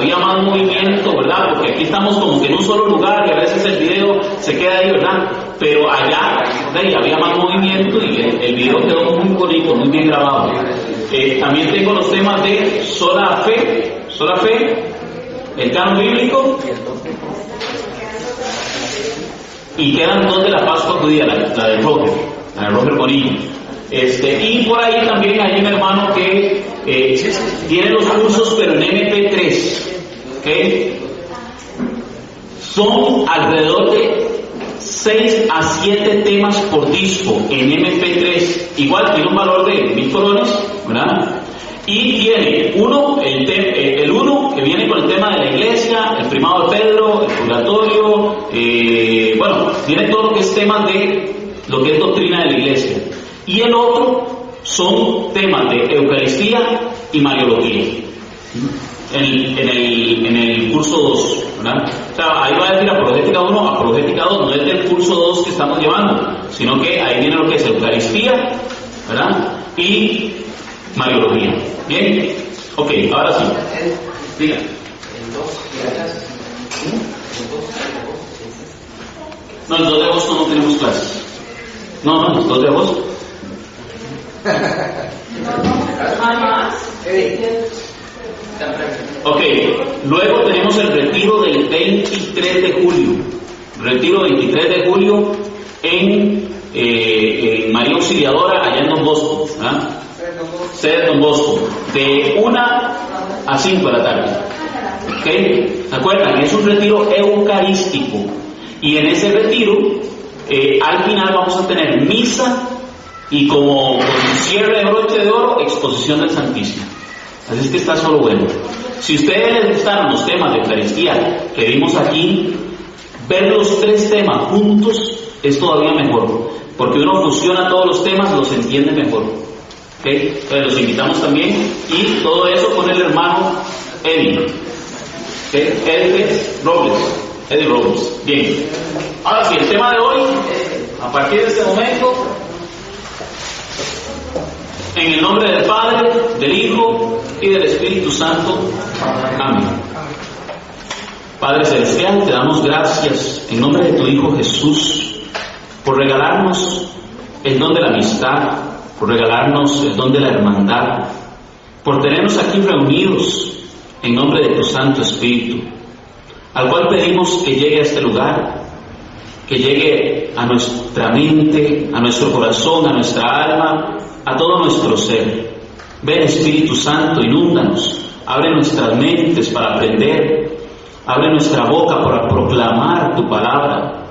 había más movimiento, ¿verdad? Porque aquí estamos como que en un solo lugar y a veces el video se queda ahí, ¿verdad? Pero allá había más movimiento y el video quedó muy bonito, muy bien grabado. También tengo los temas de sola fe, el canon bíblico, y quedan dos de la Pascua judía, la de Roger Bonillo. Y por ahí también hay un hermano que tiene los cursos pero en MP3, ¿okay? Son alrededor de 6 a 7 temas por disco en MP3. Igual tiene un valor de 1,000 colones, ¿verdad? Y tiene el uno que viene con el tema de la iglesia, el primado de Pedro, el purgatorio, bueno, tiene todo lo que es temas de lo que es doctrina de la iglesia. Y el otro son temas de Eucaristía y Mariología. En el curso 2, ¿verdad? O sea, ahí va a decir apologética 1, apologética 2, no es del curso 2 que estamos llevando, sino que ahí viene lo que es Eucaristía, ¿verdad? Y Mariología. ¿Bien? Ok, ahora sí. Diga. No, el 2 de agosto no tenemos clases. No, el 2 de agosto. Ok, luego tenemos el retiro del 23 de julio. Retiro 23 de julio en María Auxiliadora, allá en Don Bosco, ¿verdad? Sede Don Bosco, de 1 a 5 de la tarde. ¿Ok? ¿Se acuerdan? Es un retiro eucarístico. Y en ese retiro, al final vamos a tener misa y como cierre de broche de oro, exposición del Santísimo. Así es que está solo bueno. Si a ustedes les gustaron los temas de Eucaristía que vimos aquí, ver los 3 temas juntos es todavía mejor, porque uno fusiona todos los temas, los entiende mejor. ¿Okay? Entonces los invitamos también, y todo eso con el hermano Eddie. ¿Okay? Eddie Robles. Bien. Ahora sí, el tema de hoy, a partir de este momento, en el nombre del Padre, del Hijo y del Espíritu Santo. Amén. Padre Celestial, te damos gracias en nombre de tu Hijo Jesús por regalarnos el don de la amistad, por regalarnos el don de la hermandad, por tenernos aquí reunidos en nombre de tu Santo Espíritu, al cual pedimos que llegue a este lugar, que llegue a nuestra mente, a nuestro corazón, a nuestra alma, a todo nuestro ser. Ven, Espíritu Santo, inúndanos, abre nuestras mentes para aprender, abre nuestra boca para proclamar tu palabra.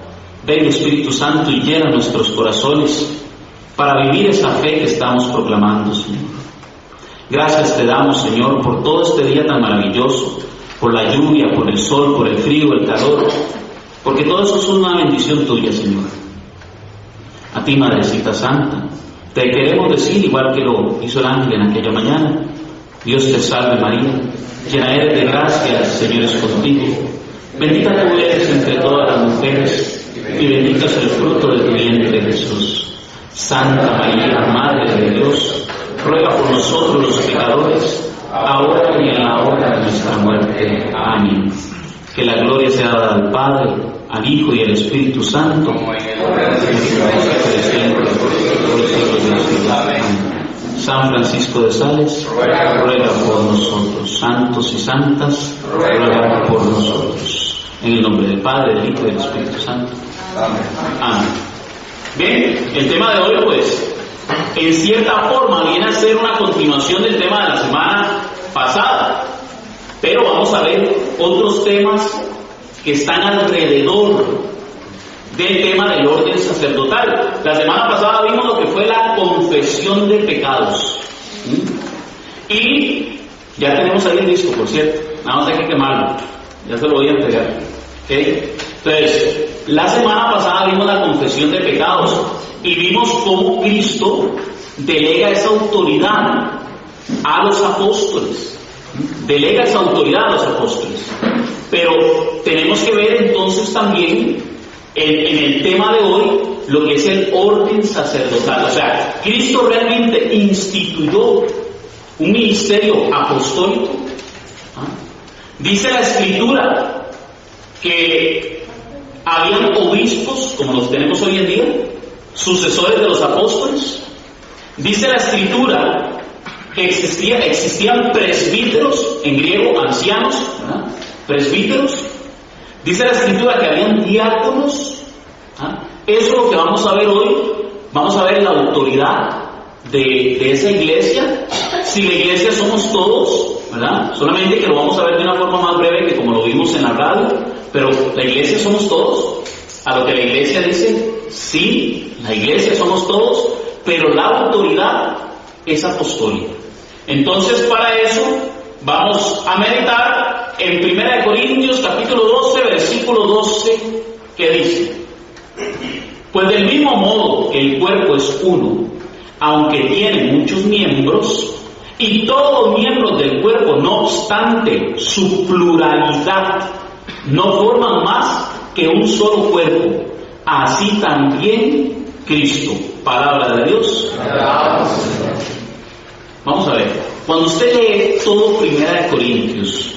Ven, Espíritu Santo, y llena nuestros corazones para vivir esa fe que estamos proclamando, Señor. Gracias te damos, Señor, por todo este día tan maravilloso, por la lluvia, por el sol, por el frío, el calor, porque todo eso es una bendición tuya, Señor. A ti, Madrecita Santa, te queremos decir, igual que lo hizo el ángel en aquella mañana: Dios te salve María, llena eres de gracia, el Señor es contigo. Bendita tú eres entre todas las mujeres, y bendito es el fruto de tu vientre, Jesús. Santa María, Madre de Dios, ruega por nosotros los pecadores, ahora y en la hora de nuestra muerte. Amén. Que la gloria sea dada al Padre, al Hijo y al Espíritu Santo, como en el siempre, por los siglos de los siglos. Amén. San Francisco de Sales, ruega por nosotros. Santos y santas, ruega por nosotros. En el nombre del Padre, del Hijo y del Espíritu Santo. Amén. Amén. Bien, el tema de hoy, pues, en cierta forma viene a ser una continuación del tema de la semana pasada, pero vamos a ver otros temas que están alrededor del tema del orden sacerdotal. La semana pasada vimos lo que fue la confesión de pecados. Y ya tenemos ahí el disco, por cierto, nada más hay que quemarlo, ya se lo voy a entregar. ¿Okay? Entonces, la semana pasada vimos la confesión de pecados y vimos cómo Cristo delega esa autoridad a los apóstoles. Delega esa autoridad a los apóstoles. Pero tenemos que ver entonces también en el tema de hoy lo que es el orden sacerdotal. O sea, Cristo realmente instituyó un ministerio apostólico. Dice la Escritura que habían obispos, como los tenemos hoy en día, sucesores de los apóstoles. Dice la Escritura que existían presbíteros, en griego ancianos, ¿verdad? Presbíteros. Dice la Escritura que habían diáconos. Eso es lo que vamos a ver hoy. Vamos a ver la autoridad de esa iglesia. Si la iglesia somos todos, ¿verdad? Solamente que lo vamos a ver de una forma más breve que como lo vimos en la radio. Pero la iglesia somos todos. A lo que la iglesia dice, sí, la iglesia somos todos, pero la autoridad es apostólica. Entonces, para eso vamos a meditar en 1 Corintios capítulo 12, versículo 12, que dice: pues del mismo modo que el cuerpo es uno, aunque tiene muchos miembros, y todos los miembros del cuerpo, no obstante su pluralidad, no forman más que un solo cuerpo, así también Cristo. Palabra de Dios. Vamos a ver, cuando usted lee todo 1 Corintios,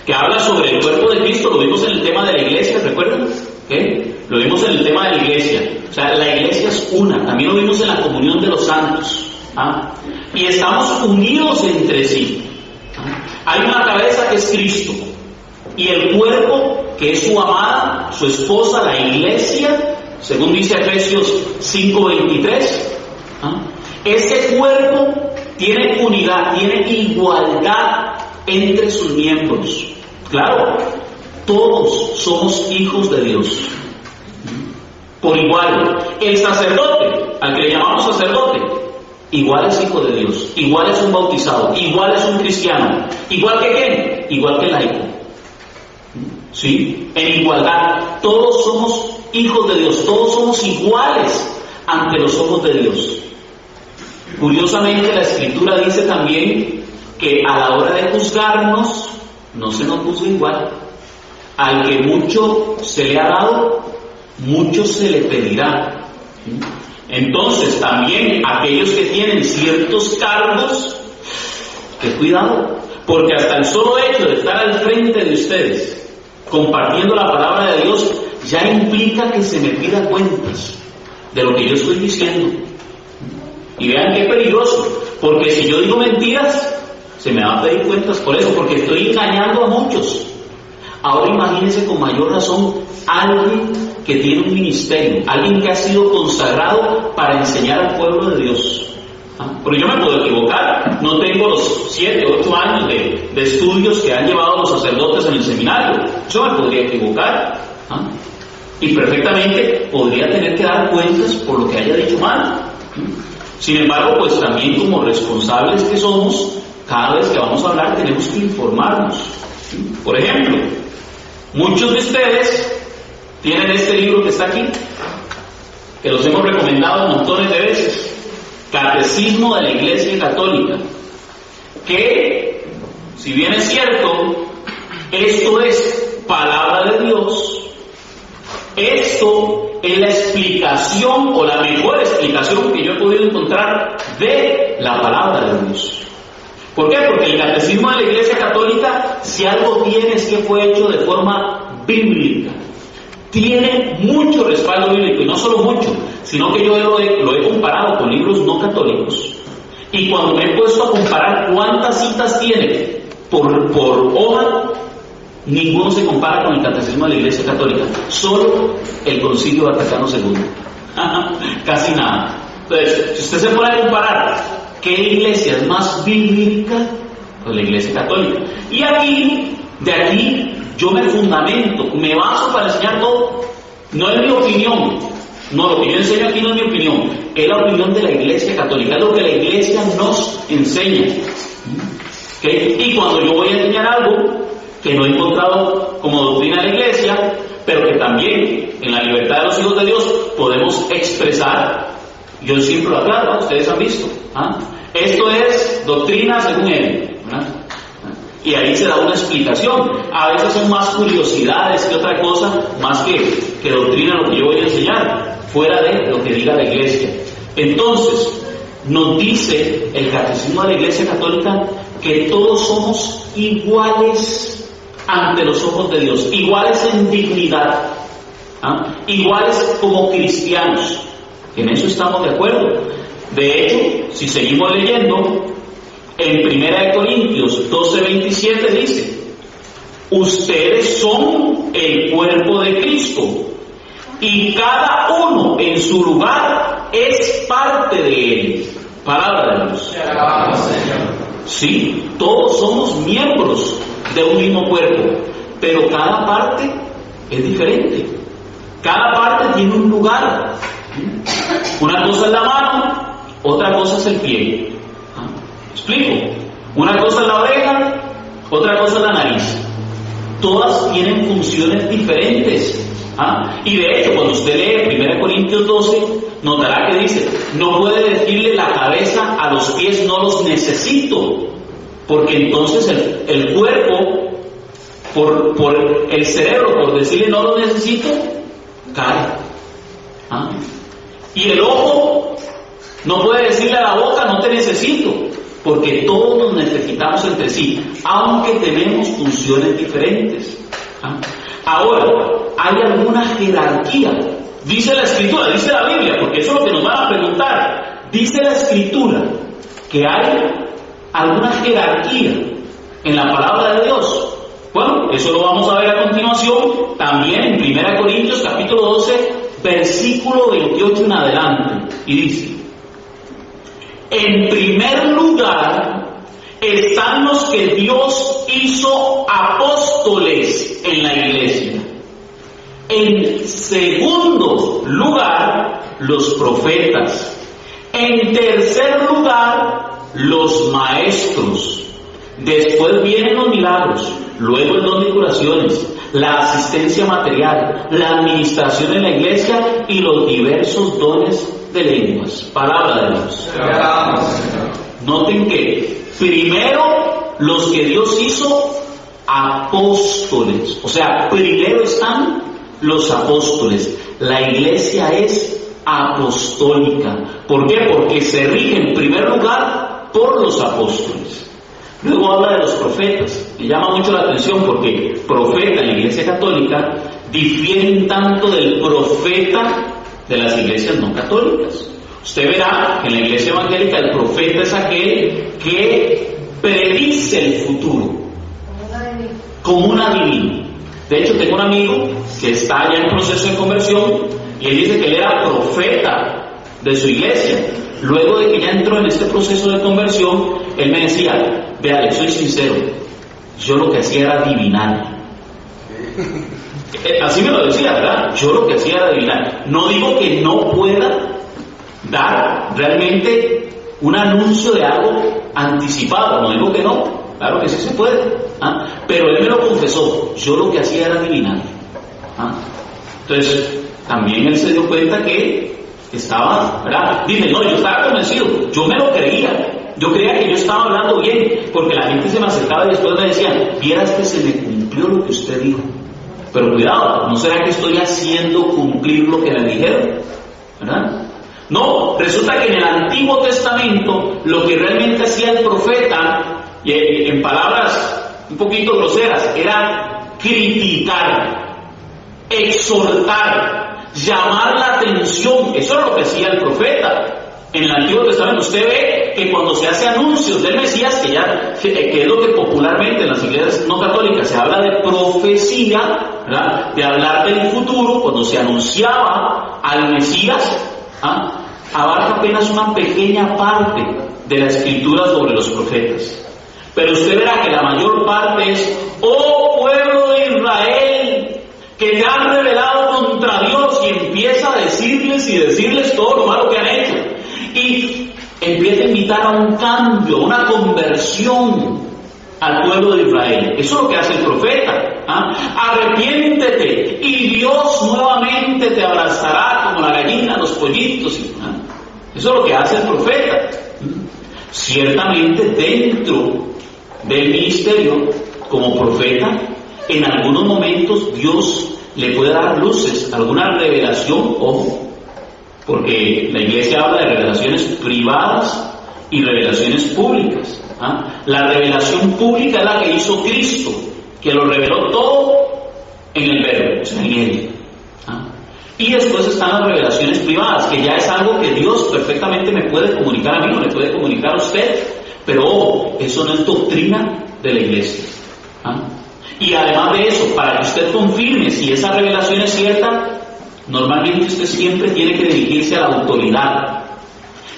que habla sobre el cuerpo de Cristo, lo vimos en el tema de la iglesia, ¿recuerdan? ¿Qué? Lo vimos en el tema de la iglesia. O sea, la iglesia es una. También lo vimos en la comunión de los santos. Y estamos unidos entre sí. Hay una cabeza que es Cristo, y el cuerpo que es su amada, su esposa, la iglesia, según dice Efesios 5:23. Este cuerpo tiene unidad, tiene igualdad entre sus miembros. Claro, todos somos hijos de Dios por igual. El sacerdote, al que le llamamos sacerdote, igual es hijo de Dios, igual es un bautizado, igual es un cristiano. ¿Igual que quién? Igual que el laico. ¿Sí? En igualdad. Todos somos hijos de Dios, todos somos iguales ante los ojos de Dios. Curiosamente, la Escritura dice también que a la hora de juzgarnos, no se nos juzga igual. Al que mucho se le ha dado, mucho se le pedirá. Entonces, también aquellos que tienen ciertos cargos, que cuidado, porque hasta el solo hecho de estar al frente de ustedes, compartiendo la palabra de Dios, ya implica que se me pida cuentas de lo que yo estoy diciendo. Y vean qué peligroso, porque si yo digo mentiras, se me va a pedir cuentas por eso, porque estoy engañando a muchos. Ahora imagínense con mayor razón alguien que tiene un ministerio, alguien que ha sido consagrado para enseñar al pueblo de Dios. Porque yo me puedo equivocar, no tengo los 7, 8 años de estudios que han llevado los sacerdotes en el seminario. Yo me podría equivocar, y perfectamente podría tener que dar cuentas por lo que haya dicho mal. Sin embargo, pues también como responsables que somos, cada vez que vamos a hablar tenemos que informarnos. Por ejemplo, muchos de ustedes tienen este libro que está aquí, que los hemos recomendado montones de veces, Catecismo de la Iglesia Católica, que, si bien es cierto, esto es palabra de Dios, esto es la explicación o la mejor explicación que yo he podido encontrar de la palabra de Dios. ¿Por qué? Porque el Catecismo de la Iglesia Católica, si algo tiene, es que fue hecho de forma bíblica. Tiene mucho respaldo bíblico, y no solo mucho, sino que yo lo he comparado con libros no católicos. Y cuando me he puesto a comparar cuántas citas tiene por hoja, ninguno se compara con el Catecismo de la Iglesia Católica. Solo el Concilio Vaticano II. Casi nada. Entonces, si usted se pone a comparar qué iglesia es más bíblica, pues la Iglesia Católica. Y de aquí, yo me fundamento, me baso para enseñar todo. No es mi opinión. No, lo que yo enseño aquí no es mi opinión. Es la opinión de la Iglesia Católica. Es lo que la Iglesia nos enseña. ¿Okay? Y cuando yo voy a enseñar algo que no he encontrado como doctrina de la Iglesia, pero que también en la libertad de los hijos de Dios podemos expresar, yo siempre lo aclaro, ustedes han visto, esto es doctrina según él, y ahí se da una explicación. A veces son más curiosidades que otra cosa, más que doctrina lo que yo voy a enseñar, fuera de lo que diga la Iglesia. Entonces, nos dice el Catecismo de la Iglesia Católica que todos somos iguales ante los ojos de Dios, iguales en dignidad, iguales como cristianos. En eso estamos de acuerdo. De hecho, si seguimos leyendo, en 1 Corintios 12:27 dice: ustedes son el cuerpo de Cristo y cada uno en su lugar es parte de él. Palabra de Dios. Sí, todos somos miembros de un mismo cuerpo, pero cada parte es diferente. Cada parte tiene un lugar. Una cosa es la mano, otra cosa es el pie. ¿Explico? Una cosa es la oreja, otra cosa es la nariz. Todas tienen funciones diferentes. Y de hecho, cuando usted lee 1 Corintios 12, notará que dice: no puede decirle la cabeza a los pies, no los necesito, porque entonces el cuerpo, por el cerebro, por decirle no los necesito, cae. Y el ojo no puede decirle a la boca no te necesito, porque todos nos necesitamos entre sí, aunque tenemos funciones diferentes. Ahora, hay alguna jerarquía. Dice la Escritura, dice la Biblia, porque eso es lo que nos van a preguntar. Dice la Escritura que hay alguna jerarquía en la palabra de Dios. Bueno, eso lo vamos a ver a continuación, también en 1 Corintios capítulo 12, versículo 28 en adelante. Y dice: en primer lugar están los que Dios hizo apóstoles en la iglesia. En segundo lugar, los profetas. En tercer lugar, los maestros. Después vienen los milagros, luego el don de curaciones, la asistencia material, la administración en la iglesia y los diversos dones de lenguas. Palabra de Dios. Noten que primero los que Dios hizo apóstoles, o sea, primero están los apóstoles. La iglesia es apostólica. ¿Por qué? Porque se rige en primer lugar por los apóstoles. Luego habla de los profetas. Me llama mucho la atención porque profeta en la iglesia católica difieren tanto del profeta de las iglesias no católicas. Usted verá que en la iglesia evangélica el profeta es aquel que predice el futuro como un adivino. De hecho, tengo un amigo que está ya en proceso de conversión y él dice que él era profeta de su iglesia. Luego de que ya entró en este proceso de conversión, él me decía: vea, le soy sincero, yo lo que hacía era adivinar. Así me lo decía, ¿verdad? Yo lo que hacía era adivinar. No digo que no pueda dar realmente un anuncio de algo anticipado, no digo que no, claro que sí se puede, pero él me lo confesó, yo lo que hacía era adivinar. Entonces, también él se dio cuenta que estaba, ¿verdad? Dice: no, yo estaba convencido, yo me lo creía, yo creía que yo estaba hablando bien, porque la gente se me acercaba y después me decían: vieras que se me cumplió lo que usted dijo. Pero cuidado, ¿no será que estoy haciendo cumplir lo que me dijeron? ¿Verdad? No, resulta que en el Antiguo Testamento lo que realmente hacía el profeta, y en palabras un poquito groseras, era criticar, exhortar, llamar la atención. Eso es lo que hacía el profeta. En el Antiguo Testamento usted ve que cuando se hace anuncios del Mesías, que es lo que popularmente en las iglesias no católicas se habla de profecía, ¿verdad? De hablar del futuro, cuando se anunciaba al Mesías, abarca apenas una pequeña parte de la escritura sobre los profetas. Pero usted verá que la mayor parte es: oh pueblo de Israel, que te han rebelado contra Dios, y empieza a decirles todo lo malo que han hecho. Y empieza a invitar a un cambio, a una conversión al pueblo de Israel. Eso es lo que hace el profeta. Arrepiéntete y Dios nuevamente te abrazará como la gallina, los pollitos. Eso es lo que hace el profeta. Ciertamente dentro del ministerio como profeta, en algunos momentos Dios le puede dar luces, alguna revelación, ojo, porque la iglesia habla de revelaciones privadas y revelaciones públicas. La revelación pública es la que hizo Cristo que lo reveló todo en el Verbo, o sea, en Él. Y después están las revelaciones privadas, que ya es algo que Dios perfectamente me puede comunicar a mí, o le puede comunicar a usted, pero ojo, eso no es doctrina de la iglesia. Y además de eso, para que usted confirme si esa revelación es cierta, normalmente usted siempre tiene que dirigirse a la autoridad.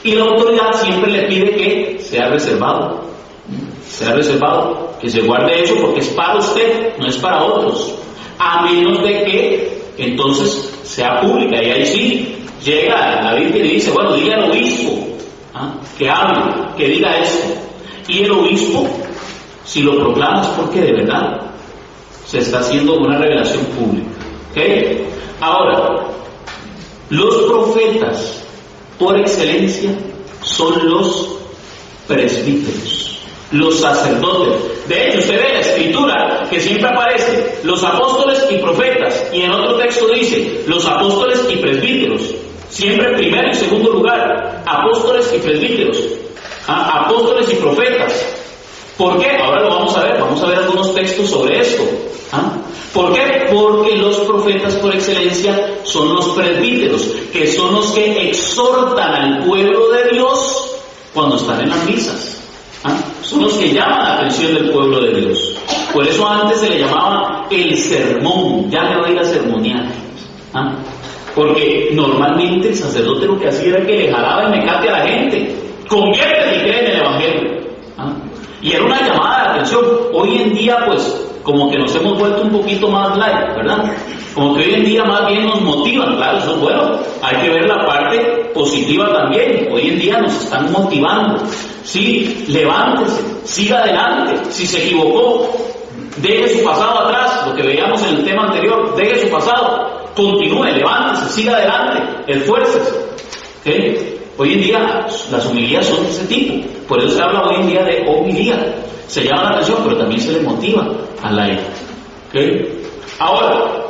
Y la autoridad siempre le pide que sea reservado. Sea reservado, que se guarde eso porque es para usted, no es para otros. A menos de que entonces sea pública, y ahí sí llega la Virgen y dice, bueno, dile al obispo que hable, que diga esto. Y el obispo, si lo proclama, es porque de verdad se está haciendo una revelación pública. ¿Okay? Ahora, los profetas por excelencia son los presbíteros, los sacerdotes. De hecho, usted ve en la escritura que siempre aparece los apóstoles y profetas, y en otro texto dice los apóstoles y presbíteros, siempre en primer y segundo lugar, apóstoles y presbíteros, apóstoles y profetas. ¿Por qué? Ahora lo vamos a ver algunos textos sobre esto. ¿Por qué? Porque los profetas por excelencia son los presbíteros, que son los que exhortan al pueblo de Dios cuando están en las misas. Son los que llaman la atención del pueblo de Dios. Por eso antes se le llamaba el sermón, ya me voy a sermonear. Porque normalmente el sacerdote lo que hacía era que le jalaba el mecate a la gente, conviértete y cree en el evangelio. Y era una llamada de atención. Hoy en día pues como que nos hemos vuelto un poquito más light, ¿verdad? Como que hoy en día más bien nos motivan, claro, eso es bueno. Hay que ver la parte positiva también. Hoy en día nos están motivando. Sí, levántese, siga adelante. Si se equivocó, deje su pasado atrás, lo que veíamos en el tema anterior, deje su pasado, continúe, levántese, siga adelante, esfuércese. ¿Okay? Hoy en día las homilías son de ese tipo. Por eso se habla hoy en día de homilía. Se llama la atención, pero también se le motiva al aire. ¿Okay? Ahora,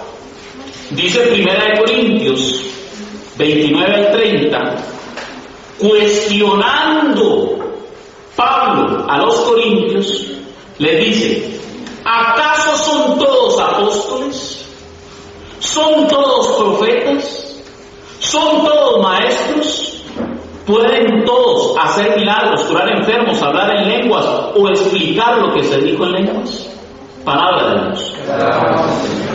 dice 1 Corintios 29 al 30, cuestionando Pablo a los corintios, les dice: ¿acaso son todos apóstoles? ¿Son todos profetas? ¿Son todos maestros? ¿Pueden todos hacer milagros, curar enfermos, hablar en lenguas o explicar lo que se dijo en lenguas? Palabra de Dios.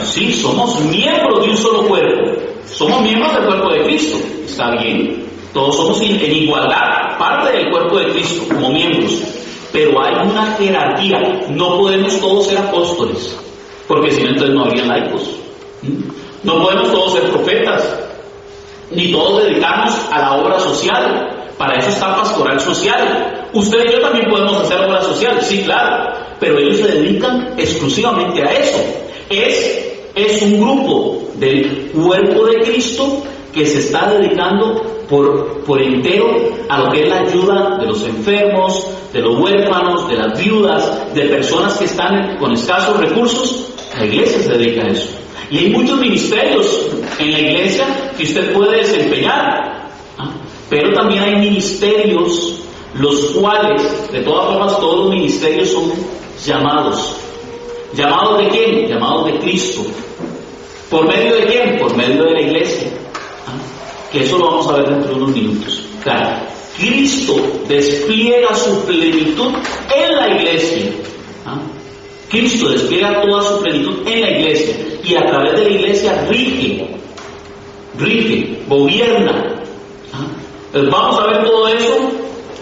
Sí, somos miembros de un solo cuerpo. Somos miembros del cuerpo de Cristo. Está bien. Todos somos en igualdad, parte del cuerpo de Cristo, como miembros. Pero hay una jerarquía. No podemos todos ser apóstoles, porque si no, entonces no habría laicos. No podemos todos ser profetas, ni todos dedicarnos a la obra social. Para eso está pastoral social. Usted y yo también podemos hacer obra social, sí, claro, pero ellos se dedican exclusivamente a eso. Es un grupo del cuerpo de Cristo que se está dedicando por entero a lo que es la ayuda de los enfermos, de los huérfanos, de las viudas, de personas que están con escasos recursos. La iglesia se dedica a eso. Y hay muchos ministerios en la iglesia que usted puede desempeñar, pero también hay ministerios los cuales, de todas formas, todos los ministerios son llamados. ¿Llamados de quién? Llamados de Cristo. ¿Por medio de quién? Por medio de la iglesia. Que eso lo vamos a ver dentro de unos minutos. Claro, Cristo despliega su plenitud en la iglesia. Cristo despliega toda su plenitud en la iglesia, y a través de la iglesia rige, gobierna. Entonces vamos a ver todo eso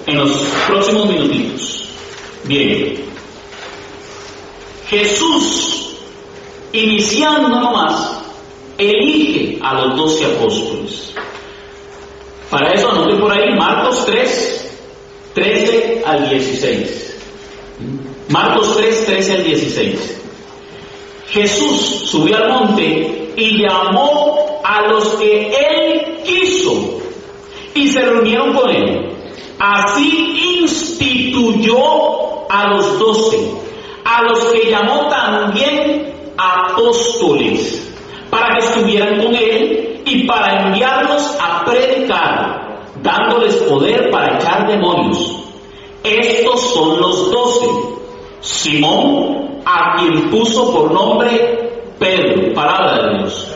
en los próximos minutitos. Bien, Jesús, iniciando nomás, elige a los 12 apóstoles. Para eso anoté por ahí Marcos 3, 13 al 16. Marcos 3, 13 al 16. Jesús subió al monte y llamó a los que él quiso, y se reunieron con él. Así instituyó a los 12, a los que llamó también apóstoles, para que estuvieran con él y para enviarlos a predicar, dándoles poder para echar demonios. Estos son los 12: Simón, a quien puso por nombre Pedro, palabra de Dios.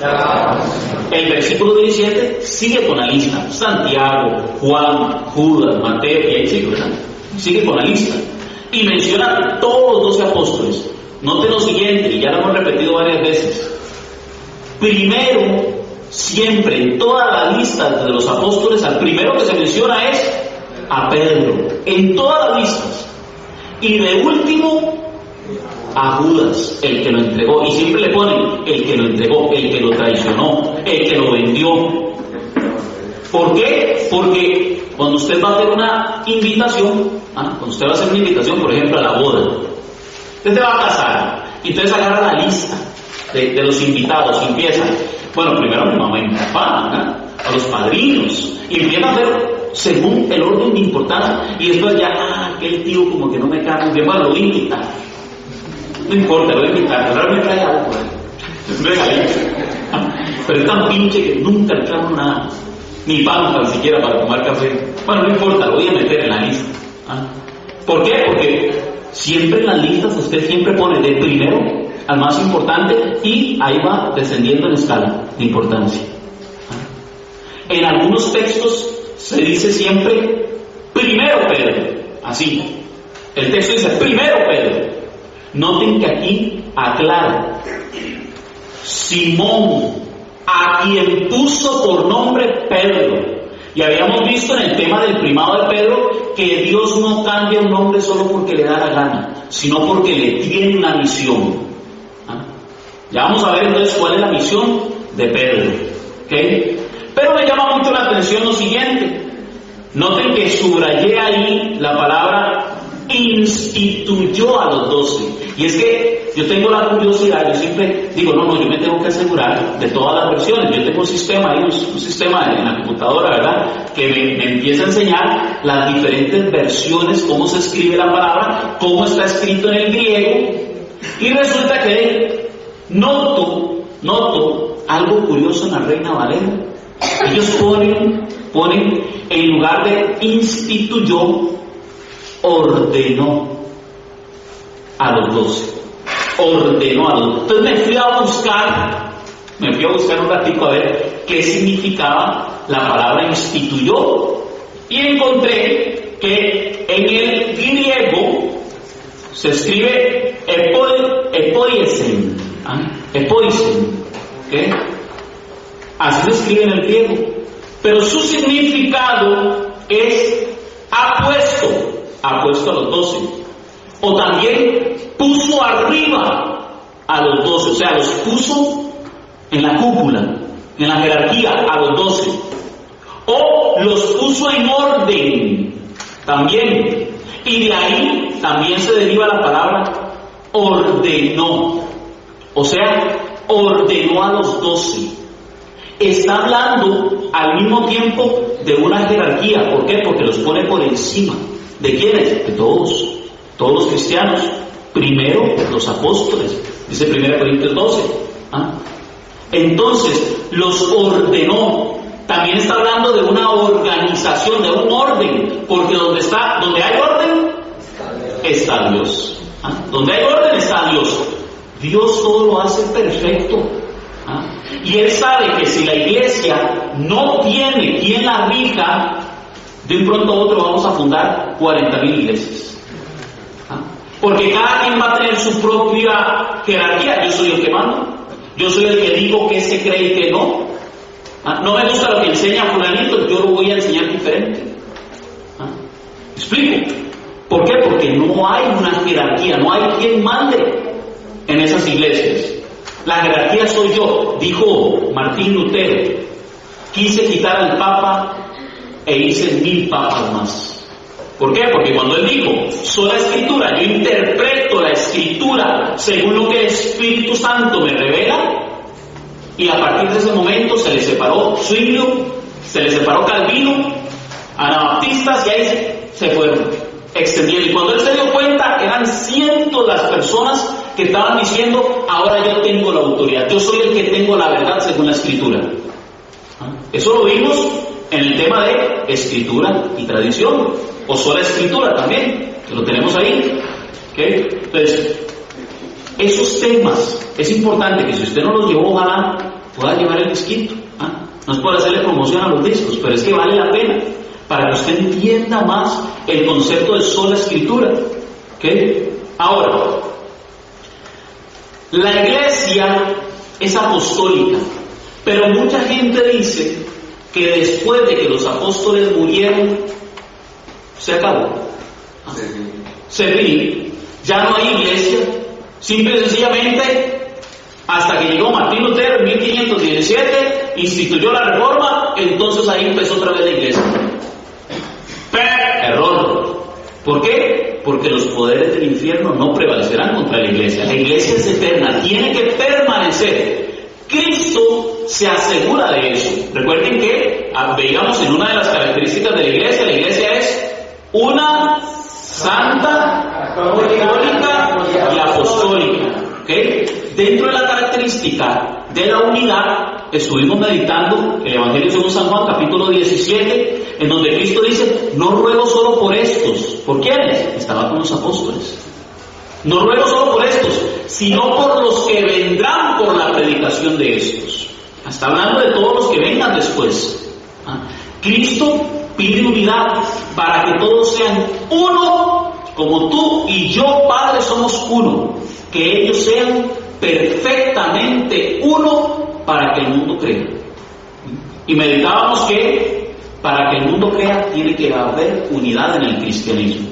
El versículo 17 sigue con la lista: Santiago, Juan, Judas, Mateo, y ahí sigue, ¿verdad? Sigue con la lista y menciona todos los 12 apóstoles. Noten lo siguiente, y ya lo hemos repetido varias veces: primero, siempre en toda la lista de los apóstoles, al primero que se menciona es a Pedro, en todas las listas. Y de último, a Judas, el que lo entregó. Y siempre le ponen el que lo entregó, el que lo traicionó, el que lo vendió. ¿Por qué? Porque cuando usted va a hacer una invitación, cuando usted va a hacer una invitación, por ejemplo, a la boda, usted se va a casar, y entonces agarra la lista de los invitados y empieza, bueno, primero a mi mamá y mi papá, a los padrinos, y empieza a ver según el orden de importancia, y después ya, aquel tío como que no me cae muy bien, bueno, lo voy a invitar. No importa, lo voy a invitar, ahora me trae algo, pero es tan pinche que nunca le trajo nada, ni pan tan siquiera para tomar café. Bueno, no importa, lo voy a meter en la lista. ¿Por qué? Porque siempre en las listas usted siempre pone de primero al más importante y ahí va descendiendo en escala de importancia. En algunos textos se dice siempre primero Pedro, así. El texto dice primero Pedro. Noten que aquí aclara: Simón, a quien puso por nombre Pedro. Y habíamos visto en el tema del primado de Pedro que Dios no cambia un nombre solo porque le da la gana, sino porque le tiene una misión. Ya vamos a ver entonces cuál es la misión de Pedro, ¿okay? Pero me llama mucho la atención lo siguiente. Noten que subrayé ahí la palabra instituyó a los 12. Y es que yo tengo la curiosidad, yo siempre digo, no, yo me tengo que asegurar de todas las versiones. Yo tengo un sistema ahí, un sistema en la computadora, ¿verdad?, que me empieza a enseñar las diferentes versiones, cómo se escribe la palabra, cómo está escrito en el griego. Y resulta que noto algo curioso en la Reina Valera. Ellos ponen en lugar de instituyó, ordenó a los 12. Ordenó a los 12. Entonces me fui a buscar un ratito a ver qué significaba la palabra instituyó, y encontré que en el griego se escribe epoiesen, ¿okay? Así se escribe en el griego, pero su significado es ha puesto a los 12, o también puso arriba a los 12, o sea, los puso en la cúpula, en la jerarquía a los 12, o los puso en orden también, y de ahí también se deriva la palabra ordenó, o sea, ordenó a los 12. Está hablando al mismo tiempo de una jerarquía. ¿Por qué? Porque los pone por encima. ¿De quiénes? De todos los cristianos. Primero los apóstoles, dice 1 Corintios 12. Entonces los ordenó. También está hablando de una organización, de un orden, porque donde hay orden está Dios. Donde hay orden está Dios. Dios todo lo hace perfecto. Y Él sabe que si la iglesia no tiene quien la rija, de un pronto a otro vamos a fundar 40,000 iglesias. Porque cada quien va a tener su propia jerarquía. Yo soy el que mando, yo soy el que digo qué se cree y qué no. No me gusta lo que enseña fulanito, yo lo voy a enseñar diferente. ¿Explico? ¿Por qué? Porque no hay una jerarquía, no hay quien mande en esas iglesias. La jerarquía soy yo, dijo Martín Lutero. Quise quitar al Papa e hice 1000 papas más. ¿Por qué? Porque cuando él dijo, sola escritura, yo interpreto la escritura según lo que el Espíritu Santo me revela, y a partir de ese momento se le separó Zwinglio, se le separó Calvino, anabaptistas, y ahí se fueron extendiendo. Y cuando él se dio cuenta, eran cientos las personas que estaban diciendo, ahora yo tengo la autoridad, yo soy el que tengo la verdad según la escritura. Eso lo vimos en el tema de escritura y tradición, o sola escritura también, que lo tenemos ahí. ¿Okay? Entonces, esos temas, es importante que si usted no los llevó, ojalá pueda llevar el disquito. No es por hacerle promoción a los discos, pero es que vale la pena para que usted entienda más el concepto de sola escritura. ¿Okay? Ahora, la iglesia es apostólica, pero mucha gente dice que después de que los apóstoles murieron, se acabó. Se finí. Ya no hay iglesia. Simple y sencillamente, hasta que llegó Martín Lutero en 1517, instituyó la reforma, entonces ahí empezó otra vez la iglesia. Error. ¿Por qué? Porque los poderes del infierno no prevalecerán contra la iglesia. La iglesia es eterna, tiene que permanecer. Cristo se asegura de eso. Recuerden que veíamos en una de las características de la iglesia es una santa, católica y apostólica. ¿Okay? Dentro de la característica de la unidad, estuvimos meditando el Evangelio según San Juan, capítulo 17, en donde Cristo dice: no ruego solo por estos. ¿Por quiénes? Estaba con los apóstoles. No ruego solo por estos, sino por los que vendrán por la predicación de estos. Está hablando de todos los que vengan después. Cristo pide unidad para que todos sean uno, como tú y yo, Padre, somos uno. Que ellos sean perfectamente uno para que el mundo crea. Y meditábamos que para que el mundo crea tiene que haber unidad en el cristianismo.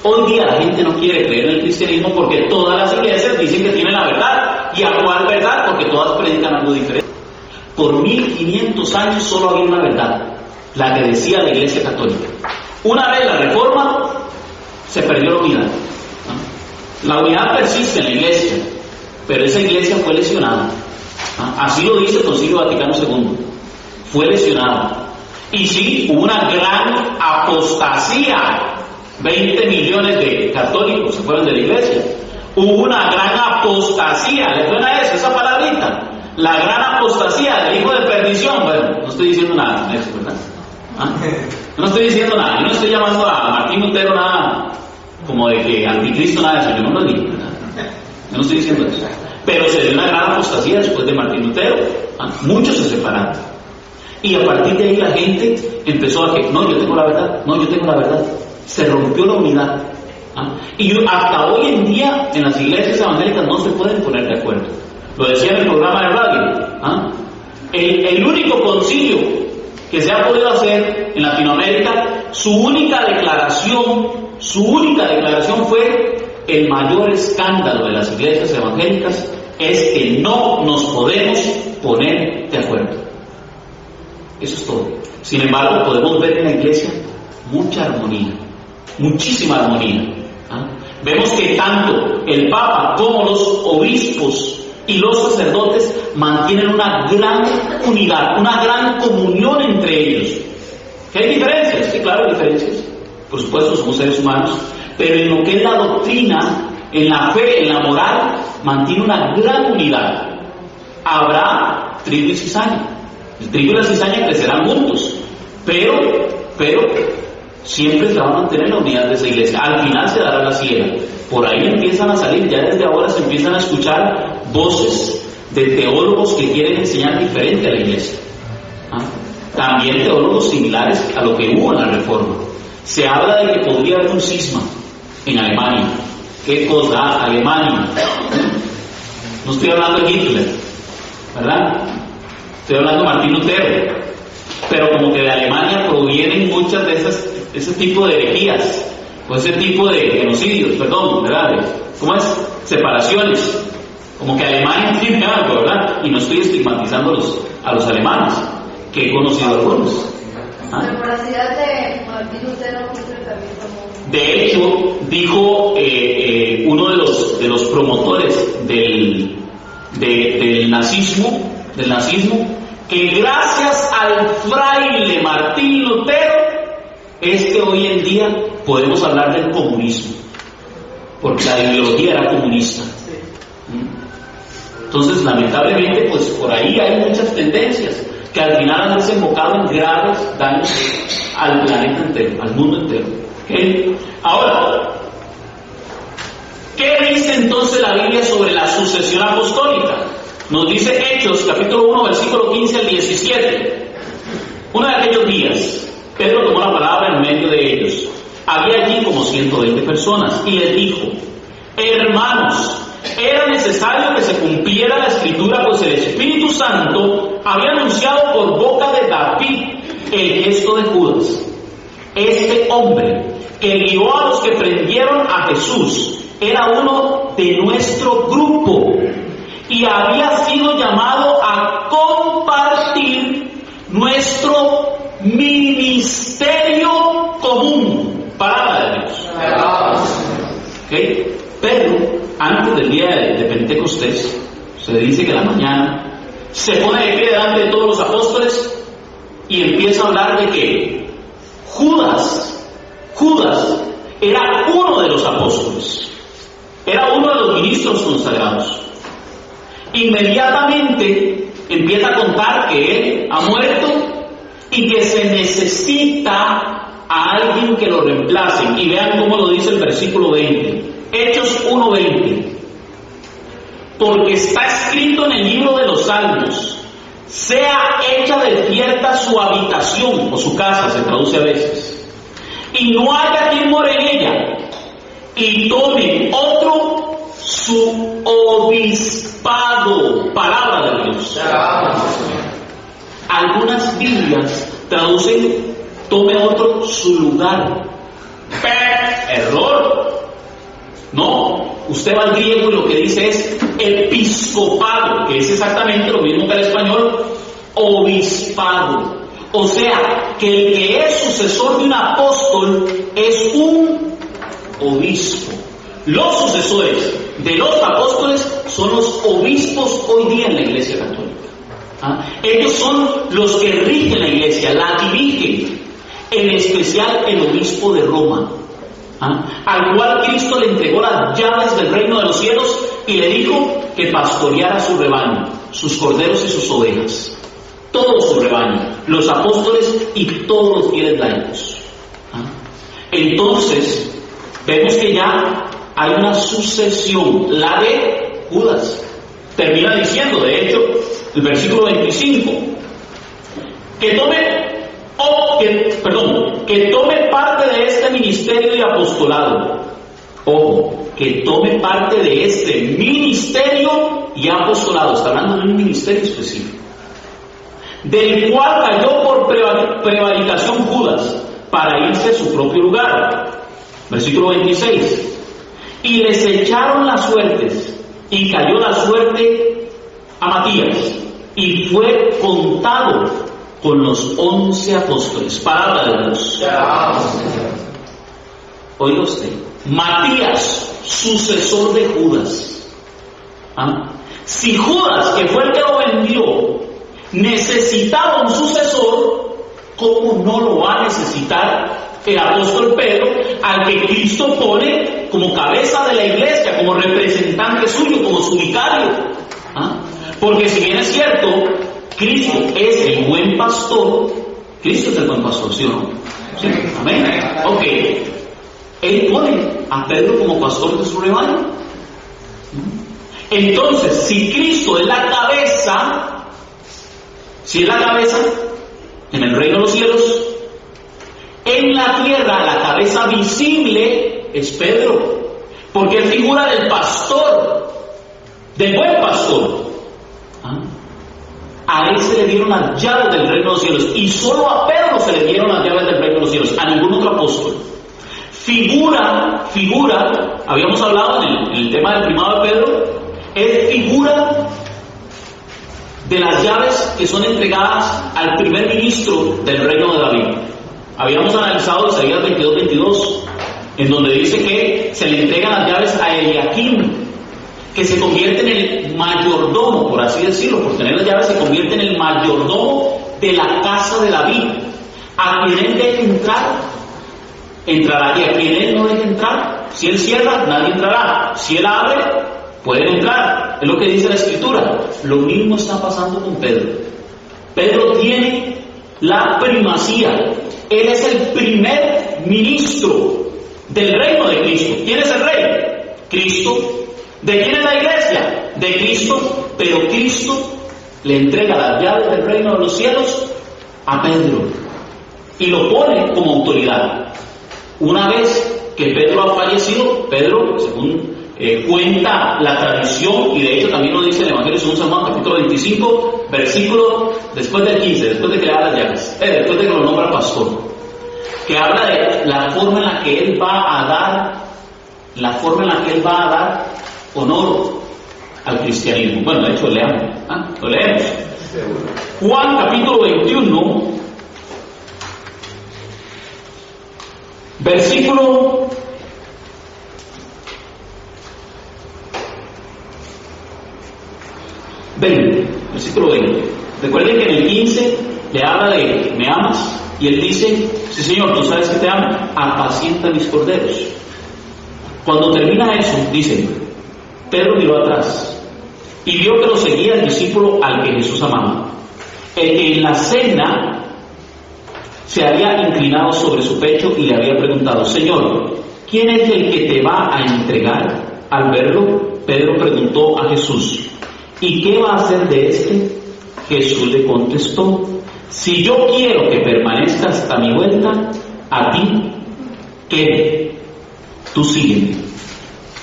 Hoy día la gente no quiere creer en el cristianismo porque todas las iglesias dicen que tienen la verdad. ¿Y a cuál verdad? Porque todas predican algo diferente. Por 1500 años solo había una verdad, la que decía la Iglesia Católica. Una vez la Reforma, se perdió la unidad. La unidad persiste en la iglesia, pero esa iglesia fue lesionada. Así lo dice el Concilio Vaticano II. Fue lesionada. Y sí, hubo una gran apostasía. 20 millones de católicos se fueron de la iglesia. Hubo una gran apostasía. ¿Les suena eso, esa palabrita? La gran apostasía del hijo de perdición. Bueno, no estoy diciendo nada, ¿verdad? No estoy diciendo nada. Yo no estoy llamando a Martín Lutero nada como de que anticristo, nada de eso. Yo no lo digo, ¿verdad? Yo no estoy diciendo eso. Pero se dio una gran apostasía después de Martín Lutero. Muchos se separaron. Y a partir de ahí la gente empezó a que, no, yo tengo la verdad, no, yo tengo la verdad. Se rompió la unidad. Y hasta hoy en día en las iglesias evangélicas no se pueden poner de acuerdo. Lo decía en el programa de radio. El único concilio que se ha podido hacer en Latinoamérica, su única declaración fue: el mayor escándalo de las iglesias evangélicas es que no nos podemos poner de acuerdo. Eso es todo. Sin embargo, podemos ver en la iglesia mucha armonía, muchísima armonía. Vemos que tanto el Papa como los obispos y los sacerdotes mantienen una gran unidad, una gran comunión entre ellos. ¿Que hay diferencias? Sí, claro, hay diferencias. Por supuesto, somos seres humanos, pero en lo que es la doctrina, en la fe, en la moral, mantiene una gran unidad. Habrá trigo y cizaña. El trigo y la cizaña crecerán juntos, pero siempre se va a mantener la unidad de esa iglesia. Al final se dará la siega. Por ahí empiezan a salir, ya desde ahora se empiezan a escuchar voces de teólogos que quieren enseñar diferente a la iglesia. También teólogos similares a lo que hubo en la Reforma. Se habla de que podría haber un cisma en Alemania. ¿Qué cosa? Alemania. No estoy hablando de Hitler, ¿verdad? Estoy hablando de Martín Lutero. Pero como que de Alemania provienen muchas de ese tipo de herejías, o ese tipo de genocidios, perdón, ¿verdad? ¿Cómo es? Separaciones. Como que Alemania tiene algo, ¿verdad? Y no estoy estigmatizando a los alemanes, que he conocido algunos. La voracidad de Martín Lutero también como... De hecho, dijo uno de los promotores del nazismo, que gracias al fraile Martín Lutero es que hoy en día podemos hablar del comunismo, porque la ideología era comunista. Entonces, lamentablemente, pues por ahí hay muchas tendencias que al final han desembocado en graves daños al planeta entero, al mundo entero. ¿Okay? Ahora, ¿Qué dice entonces la Biblia sobre la sucesión apostólica? Nos dice Hechos, capítulo 1, versículo 15 al 17. Uno de aquellos días, Pedro tomó la palabra en medio de ellos. Había allí como 120 personas y les dijo: hermanos, era necesario que se cumpliera la escritura, pues el Espíritu Santo había anunciado por boca de David el gesto de Judas. Este hombre que guió a los que prendieron a Jesús era uno de nuestro grupo y había sido llamado a compartir nuestro ministerio común. Palabra de Dios. ¿Okay? Pedro, antes del día de Pentecostés, se dice que a la mañana se pone de pie delante de todos los apóstoles y empieza a hablar de que Judas era uno de los apóstoles, era uno de los ministros consagrados. Inmediatamente empieza a contar que él ha muerto y que se necesita a alguien que lo reemplace. Y vean cómo lo dice el versículo 20, Hechos 1:20. Porque está escrito en el libro de los Salmos: sea hecha despierta su habitación, o su casa se traduce a veces, y no haya quien more en ella, y tome otro su obispado. Palabra de Dios. Algunas Biblias traducen: tome otro su lugar. Error. No, usted va al griego y lo que dice es episcopado, que es exactamente lo mismo que el español obispado. O sea, que el que es sucesor de un apóstol es un obispo. Los sucesores de los apóstoles son los obispos hoy día en la Iglesia Católica. Ellos son los que rigen la Iglesia, la dirigen, en especial el obispo de Roma, al cual Cristo le entregó las llaves del reino de los cielos y le dijo que pastoreara su rebaño, sus corderos y sus ovejas, todo su rebaño, los apóstoles y todos los fieles laicos. Entonces vemos que ya hay una sucesión, la de Judas. Termina diciendo, de hecho, el versículo 25, que tome parte de este ministerio de apostolado. Ojo, que tome parte de este ministerio y apostolado. Está hablando de un ministerio específico, del cual cayó por prevaricación Judas, para irse a su propio lugar. Versículo 26. Y les echaron las suertes, y cayó la suerte a Matías, y fue contado con los 11 apóstoles. Palabra de Dios. Oiga usted, Matías, sucesor de Judas. Si Judas, que fue el que lo vendió, necesitaba un sucesor, ¿cómo no lo va a necesitar el apóstol Pedro, al que Cristo pone como cabeza de la iglesia, como representante suyo, como su vicario? Porque si bien es cierto, Cristo es el buen pastor, Cristo es el buen pastor, ¿sí o no? ¿Sí? Amén. Ok. Él pone a Pedro como pastor de su rebaño. Entonces, si Cristo es la cabeza, si es la cabeza en el reino de los cielos, en la tierra la cabeza visible es Pedro, porque es figura del pastor, del buen pastor. A él se le dieron las llaves del reino de los cielos, y solo a Pedro se le dieron las llaves del reino de los cielos, a ningún otro apóstol. Figura, habíamos hablado en el tema del primado de Pedro, es figura de las llaves que son entregadas al primer ministro del reino de David. Habíamos analizado Isaías 22:22, en donde dice que se le entregan las llaves a Eliakim, que se convierte en el mayordomo, por así decirlo, por tener las llaves se convierte en el mayordomo de la casa de David. A quien él deje entrar, entrará, y a quien él no deje entrar, si él cierra, nadie entrará, si él abre, pueden entrar. Es lo que dice la Escritura. Lo mismo está pasando con Pedro. Pedro tiene la primacía. Él es el primer ministro del reino de Cristo. ¿Quién es el rey? Cristo. ¿De quién es la iglesia? De Cristo, pero Cristo le entrega las llaves del reino de los cielos a Pedro y lo pone como autoridad. Una vez que Pedro ha fallecido, Pedro, según cuenta la tradición, y de hecho también lo dice el Evangelio según San Juan, capítulo 25, versículo después del 15, después de que le da las llaves, después de que lo nombra pastor, que habla de la forma en la que él va a dar honor al cristianismo. Bueno, de hecho lo leemos. Juan capítulo 21, versículo 20. Recuerden que en el 15 le habla de ¿me amas? Y él dice, sí Señor, tú sabes que te amo, apacienta mis corderos. Cuando termina eso, dice, Pedro miró atrás y vio que lo seguía el discípulo al que Jesús amaba, el que en la cena se había inclinado sobre su pecho y le había preguntado, Señor, ¿quién es el que te va a entregar? Al verlo, Pedro preguntó a Jesús, ¿y qué va a hacer de este? Jesús le contestó, si yo quiero que permanezca hasta mi vuelta, a ti, ¿qué? Tú sígueme.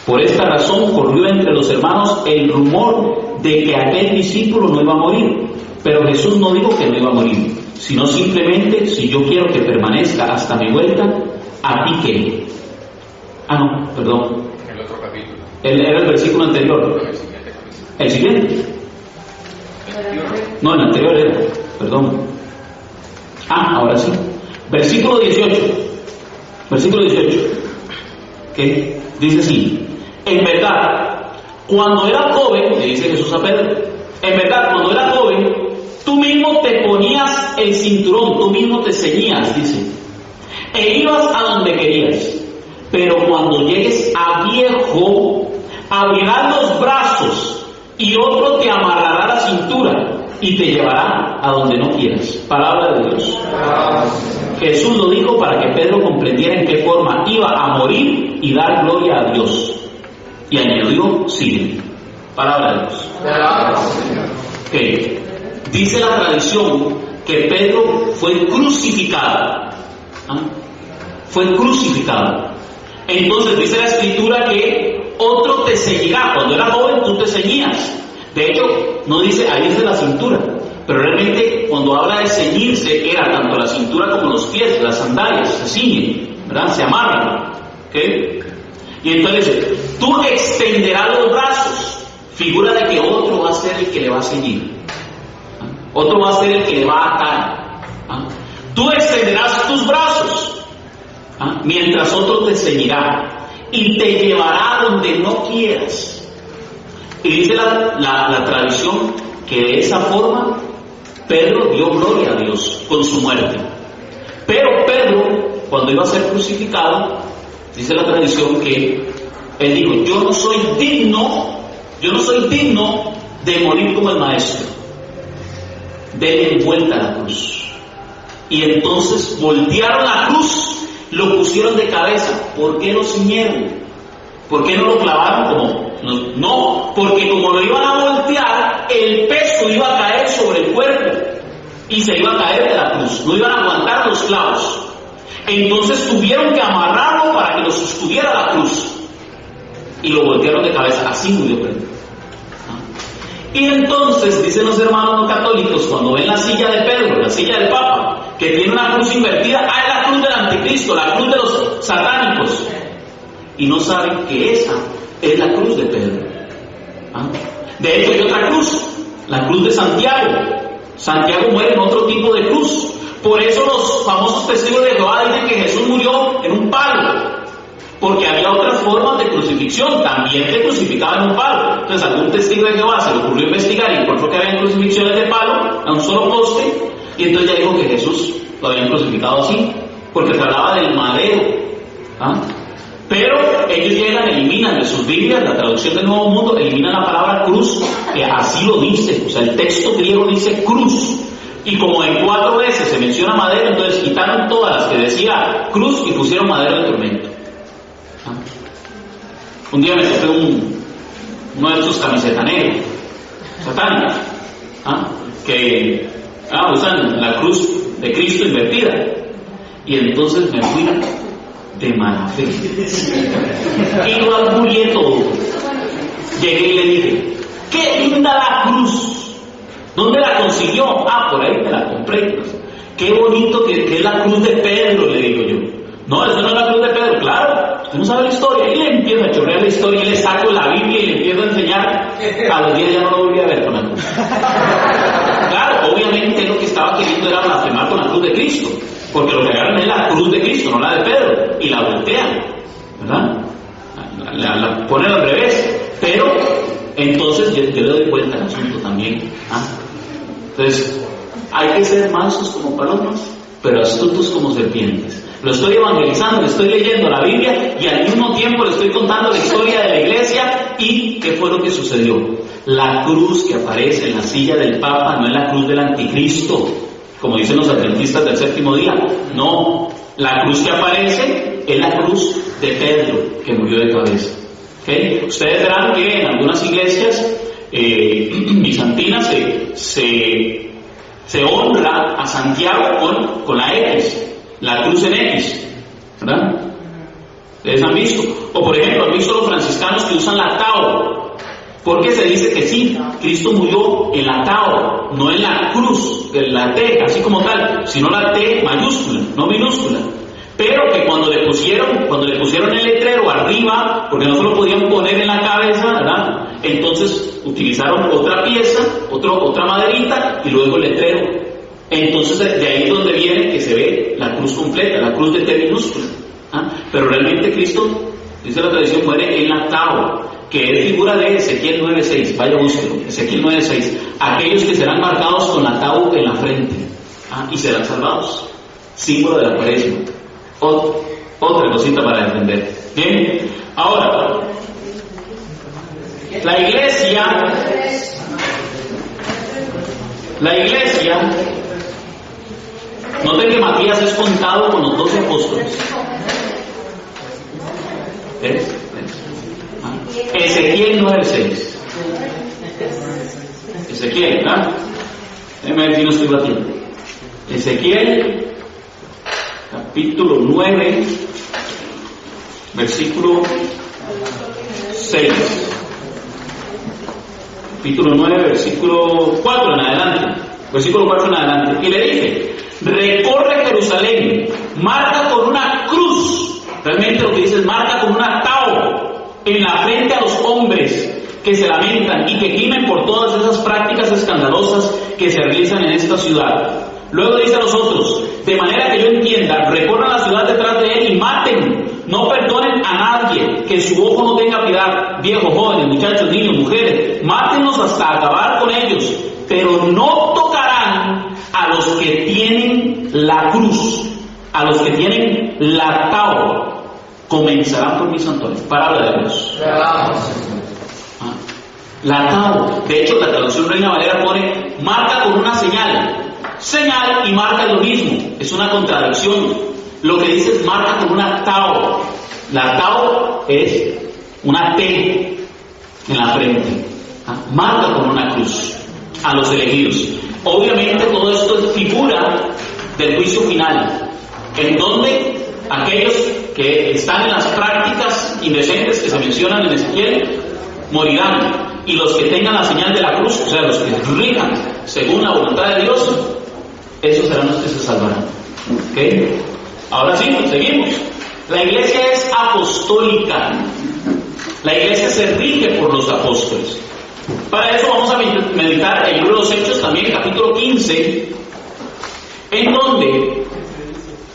Por esta razón corrió entre los hermanos el rumor de que aquel discípulo no iba a morir, pero Jesús no dijo que no iba a morir, sino simplemente, si yo quiero que permanezca hasta mi vuelta, ¿a ti qué? No, perdón. El otro capítulo. Era el versículo anterior. ¿El siguiente? No, el anterior era, perdón. Ahora sí. Versículo 18. ¿Qué? Dice así, en verdad, cuando era joven, le dice Jesús a Pedro, en verdad, cuando era joven, tú mismo te ponías el cinturón, tú mismo te ceñías, dice, e ibas a donde querías, pero cuando llegues a viejo, abrirás los brazos y otro te amarrará la cintura y te llevará a donde no quieras. Palabra de Dios. Jesús lo dijo para que Pedro comprendiera en qué forma iba a morir y dar gloria a Dios. Y añadió, sigue. Palabra de Dios. Okay. Dice la tradición que Pedro fue crucificado. Fue crucificado. Entonces dice la Escritura que otro te ceñirá. Cuando era joven tú te ceñías. De hecho, no dice, ahí dice la cintura, pero realmente cuando habla de ceñirse, era tanto la cintura como los pies, las sandalias, se ciñen, ¿verdad? Se amarran, ¿ok? Y entonces, tú extenderás los brazos, figura de que otro va a ser el que le va a ceñir, otro va a ser el que le va a atar. Tú extenderás tus brazos, mientras otro te ceñirá y te llevará a donde no quieras. Y dice la tradición que de esa forma Pedro dio gloria a Dios con su muerte. Pero Pedro, cuando iba a ser crucificado, dice la tradición que él dijo, yo no soy digno de morir como el maestro. Denle vuelta a la cruz. Y entonces voltearon la cruz, lo pusieron de cabeza. ¿Por qué lo ciñeron? ¿Por qué no lo clavaron como? No, porque como lo iban a voltear, el peso iba a caer sobre el cuerpo y se iba a caer de la cruz, no iban a aguantar los clavos. Entonces tuvieron que amarrarlo para que lo sostuviera la cruz y lo voltearon de cabeza, así murió Pedro. Y entonces dicen los hermanos no católicos, cuando ven la silla de Pedro, la silla del Papa, que tiene una cruz invertida, es la cruz del anticristo, la cruz de los satánicos, y no saben que esa es la cruz de Pedro. De hecho hay otra cruz, la cruz de Santiago. Santiago muere en otro tipo de cruz. Por eso los famosos testigos de Jehová dicen que Jesús murió en un palo, porque había otras formas de crucifixión, también se crucificaba en un palo. Entonces algún testigo de Jehová se le ocurrió investigar y encontró que había crucifixiones de palo a un solo poste, y entonces ya dijo que Jesús lo habían crucificado así, porque se hablaba del madero. Pero ellos llegan, eliminan de sus Biblias, la traducción del Nuevo Mundo, eliminan la palabra cruz, que así lo dice, o sea, el texto griego dice cruz, y como en 4 veces se menciona madero, entonces quitaron todas las que decía cruz y pusieron madero de tormento. Un día me topé uno de esos camisetas negras, satánicos, que usan la cruz de Cristo invertida. Y entonces me fui de mala fe. Y lo admurié todo. Llegué y le dije: ¡qué linda la cruz! ¿Dónde la consiguió? Por ahí me la compré. ¡Qué bonito que es la cruz de Pedro!, le digo yo. No, eso no es la cruz de Pedro. Claro, usted no sabe la historia. Y le empiezo a chorrear la historia y le saco la Biblia y le empiezo a enseñar. A los 10 ya no lo volví a ver con la cruz. Claro, obviamente lo que estaba queriendo era blasfemar con la cruz de Cristo, porque lo que agarran es la cruz de Cristo, no la de Pedro, y la voltean, ¿verdad? La ponen al revés. Pero entonces yo le doy cuenta al asunto también. Entonces, hay que ser mansos como palomas, pero astutos como serpientes. Lo estoy evangelizando, le estoy leyendo la Biblia y al mismo tiempo le estoy contando la historia de la iglesia. ¿Y qué fue lo que sucedió? La cruz que aparece en la silla del Papa no es la cruz del anticristo, como dicen los adventistas del séptimo día. No, la cruz que aparece es la cruz de Pedro, que murió de cabeza. ¿Okay? Ustedes verán que en algunas iglesias bizantinas se honra a Santiago con la X, la cruz en X, ¿verdad? ¿Ustedes han visto? O por ejemplo, han visto los franciscanos que usan la tau, porque se dice que sí, Cristo murió en la tau, no en la cruz, en la T, así como tal, sino la T mayúscula, no minúscula. Pero que cuando le pusieron el letrero arriba, porque no se lo podían poner en la cabeza, ¿verdad? Entonces utilizaron otra pieza, otra maderita y luego el letrero. Entonces de ahí es donde viene que se ve la cruz completa, la cruz de T minúscula. Pero realmente Cristo, dice la tradición, muere en la tau, que es figura de Ezequiel 9:6. Vaya, búsquelo, Ezequiel 9:6. Aquellos que serán marcados con la tau en la frente y serán salvados. Símbolo de la cuaresma. Otra cosita para defender. Bien, ahora, la iglesia, noten que Matías es contado con los 12 apóstoles. Ezequiel 9:6. Ezequiel, ¿verdad? Déjame ver si no estoy batiendo. Ezequiel capítulo 9, versículo 6. Capítulo 9, versículo 4 en adelante. Versículo 4 en adelante. Y le dije: recorre Jerusalén, marca con una cruz. Realmente lo que dice es: marca con una tau en la frente a los hombres que se lamentan y que gimen por todas esas prácticas escandalosas que se realizan en esta ciudad. Luego dice a los otros: de manera que yo entienda, recorran la ciudad detrás de él y maten, no perdonen a nadie, que su ojo no tenga piedad, viejos, jóvenes, muchachos, niños, mujeres, mátenlos hasta acabar con ellos, pero no tocarán a los que tienen la cruz, a los que tienen la tau, comenzarán por mis santuarios. Palabra de Dios. La tau, de hecho la traducción Reina Valera pone: marca con una señal. Señal y marca es lo mismo, es una contradicción. Lo que dice es: marca con una tau. La tau es una T en la frente. Marca con una cruz a los elegidos. Obviamente todo esto es figura del juicio final, en donde aquellos que están en las prácticas indecentes que se mencionan en Ezequiel morirán, y los que tengan la señal de la cruz, o sea, los que rijan según la voluntad de Dios, esos serán los que se salvarán. ¿Okay? Ahora sí, seguimos. La iglesia es apostólica. La iglesia se rige por los apóstoles. Para eso vamos a meditar el libro de los Hechos, también capítulo 15, en donde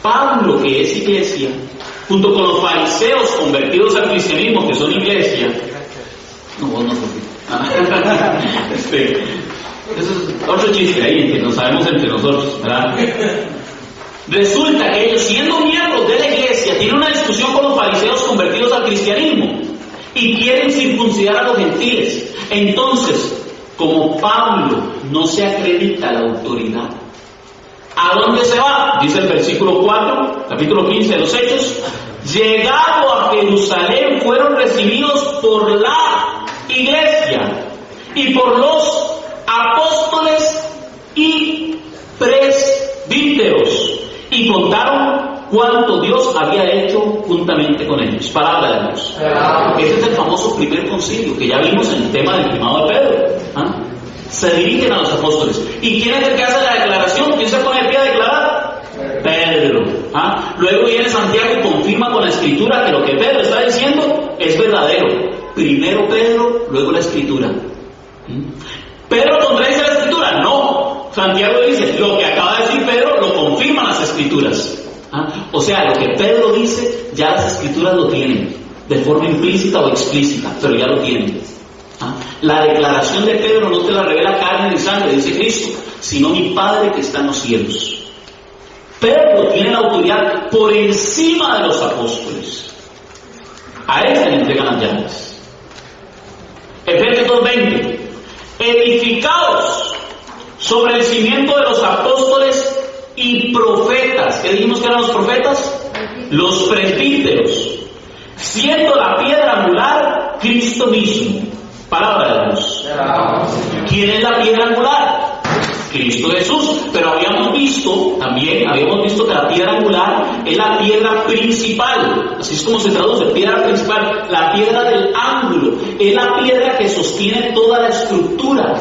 Pablo, que es iglesia, junto con los fariseos convertidos al cristianismo, que son iglesia. No, vos no sos. Eso es otro chiste ahí, que nos sabemos entre nosotros, ¿verdad? Resulta que ellos, siendo miembros de la iglesia, tienen una discusión con los fariseos convertidos al cristianismo y quieren circuncidar a los gentiles. Entonces, como Pablo no se acredita la autoridad, ¿a dónde se va? Dice el versículo 4, capítulo 15 de los Hechos: llegado a Jerusalén, fueron recibidos por la iglesia y por los apóstoles y presbíteros, y contaron cuanto Dios había hecho juntamente con ellos. Palabra de Dios. Este es el famoso primer concilio que ya vimos en el tema del primado de Pedro. Se dirigen a los apóstoles. ¿Y quién es el que hace la declaración? ¿Quién se pone el pie a declarar? Pedro. Luego viene Santiago y confirma con la escritura que lo que Pedro está diciendo es verdadero. Primero Pedro, luego la escritura. ¿Pedro contradice la escritura? No. Santiago dice, lo que acaba de decir Pedro lo confirman las escrituras. O sea, lo que Pedro dice, ya las escrituras lo tienen, de forma implícita o explícita, pero ya lo tienen. La declaración de Pedro no te la revela carne ni sangre, dice Cristo, sino mi Padre que está en los cielos. Pedro tiene la autoridad por encima de los apóstoles. A él se le entregan las llaves. Efesios 2:20. Edificados sobre el cimiento de los apóstoles y profetas. ¿Qué dijimos que eran los profetas? Los presbíteros, siendo la piedra angular Cristo mismo. Palabra de Dios. ¿Quién es la piedra angular? Cristo Jesús. Pero habíamos visto que la piedra angular es la piedra principal. Así es como se traduce, piedra principal, la piedra del ángulo. Es la piedra que sostiene toda la estructura.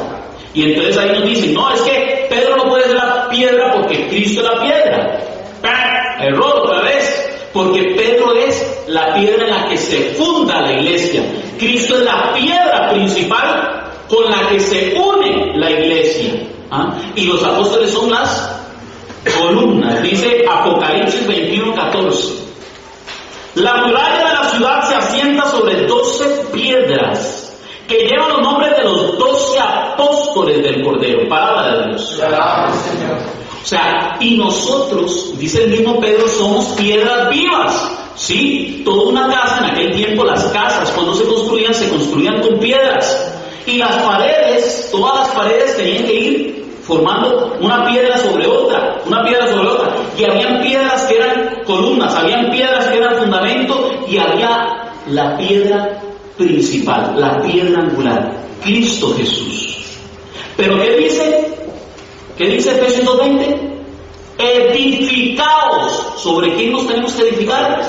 Y entonces ahí nos dicen, no, es que Pedro no puede ser la piedra porque Cristo es la piedra. Error otra vez. Porque Pedro es la piedra en la que se funda la iglesia. Cristo es la piedra principal con la que se une la iglesia. Y los apóstoles son las columnas. Dice Apocalipsis 21:14. La muralla de la ciudad se asienta sobre 12 piedras que llevan los nombres de los 12 apóstoles del Cordero. Palabra de Dios. O sea, y nosotros, dice el mismo Pedro, somos piedras vivas. Sí, toda una casa, en aquel tiempo las casas cuando se construían con piedras. Y las paredes, todas las paredes tenían que ir formando una piedra sobre otra. Y habían piedras que eran columnas, habían piedras que eran fundamento, y había la piedra principal, la piedra angular, Cristo Jesús. Pero ¿qué dice? ¿Qué dice Efesios 2:20? Edificaos. ¿Sobre quién nos tenemos que edificar?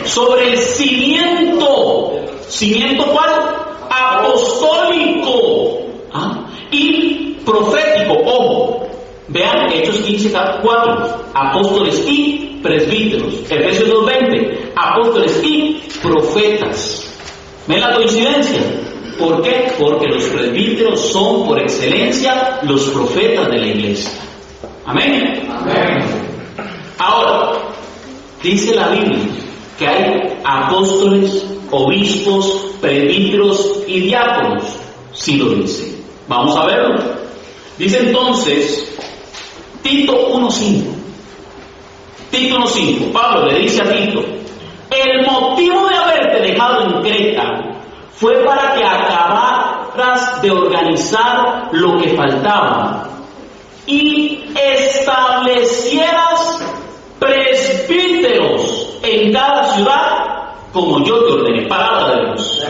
Sobre el cimiento. ¿Cimiento cuál? Apostólico. Y profético. Ojo. Vean Hechos 15:4. Apóstoles y presbíteros. Efesios 2:20. Apóstoles y profetas. ¿Ven la coincidencia? ¿Por qué? Porque los presbíteros son por excelencia los profetas de la iglesia. Amén. Amén. Ahora, dice la Biblia que hay apóstoles, obispos, presbíteros y diáconos. Sí lo dice. Vamos a verlo. Dice entonces Tito 1:5. Tito 1:5. Pablo le dice a Tito: el motivo de haberte dejado en Creta fue para que acabaras de organizar lo que faltaba y establecieras presbíteros en cada ciudad como yo te ordené. Palabra de Dios.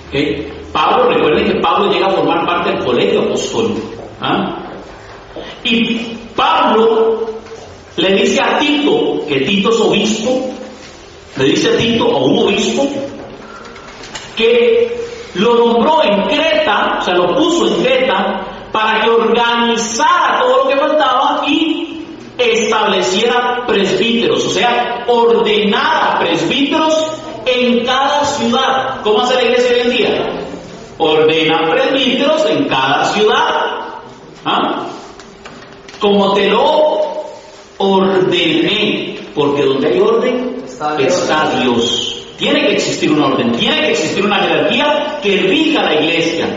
¿Okay? Pablo, recuerden que Pablo llega a formar parte del colegio apostólico. Y Pablo le dice a Tito, que Tito es obispo, le dice a Tito, o un obispo, que lo nombró en Creta, o sea, lo puso en Creta, para que organizara todo lo que faltaba y estableciera presbíteros, o sea, ordenara presbíteros en cada ciudad. ¿Cómo hace la iglesia hoy en día? Ordena presbíteros en cada ciudad. Como te lo ordené, porque donde hay orden está Dios. Tiene que existir un orden, tiene que existir una jerarquía que rija la iglesia.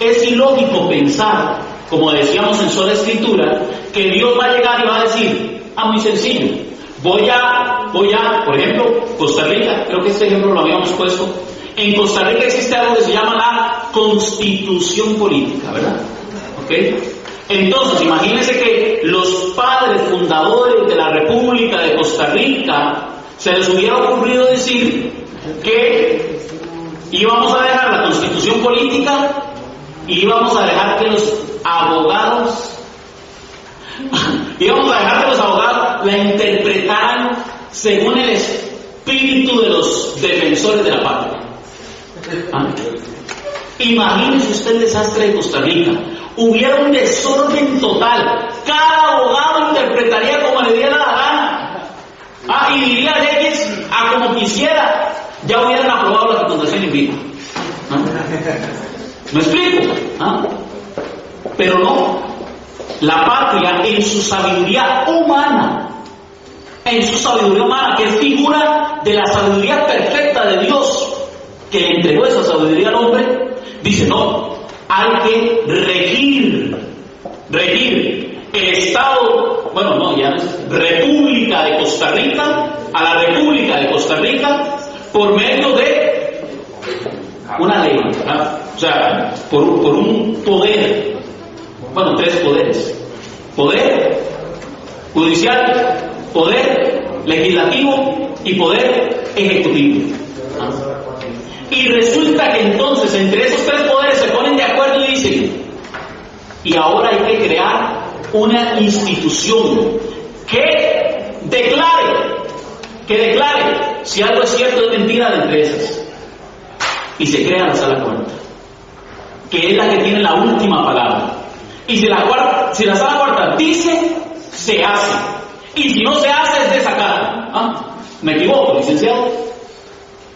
Es ilógico pensar, como decíamos en sola escritura, que Dios va a llegar y va a decir, muy sencillo, voy a, por ejemplo, Costa Rica, creo que este ejemplo lo habíamos puesto. En Costa Rica existe algo que se llama la Constitución Política, ¿verdad? ¿Ok? Entonces, imagínense que los padres fundadores de la República de Costa Rica se les hubiera ocurrido decir que íbamos a dejar la constitución política y íbamos a dejar que los abogados la interpretaran según el espíritu de los defensores de la patria. Imagínese usted el desastre de Costa Rica. Hubiera un desorden total. Cada abogado interpretaría como le diera la gana. Y diría leyes a como quisiera. Ya hubieran aprobado la fecundación in vitro. ¿Me explico? Pero no. La patria, en su sabiduría humana, que es figura de la sabiduría perfecta de Dios, que le entregó esa sabiduría al hombre, dice: no, hay que regir el Estado, ya no es República de Costa Rica, a la República de Costa Rica, por medio de una ley, o sea, por un poder, 3 poderes: poder judicial, poder legislativo y poder ejecutivo. Y resulta que entonces entre esos 3 poderes se ponen de acuerdo y dicen: y ahora hay que crear una institución que declare si algo es cierto o es mentira de entre esas. Y se crea la sala cuarta, que es la que tiene la última palabra. Y si la sala cuarta dice, se hace. Y si no se hace, es desacato. ¿Me equivoco, licenciado?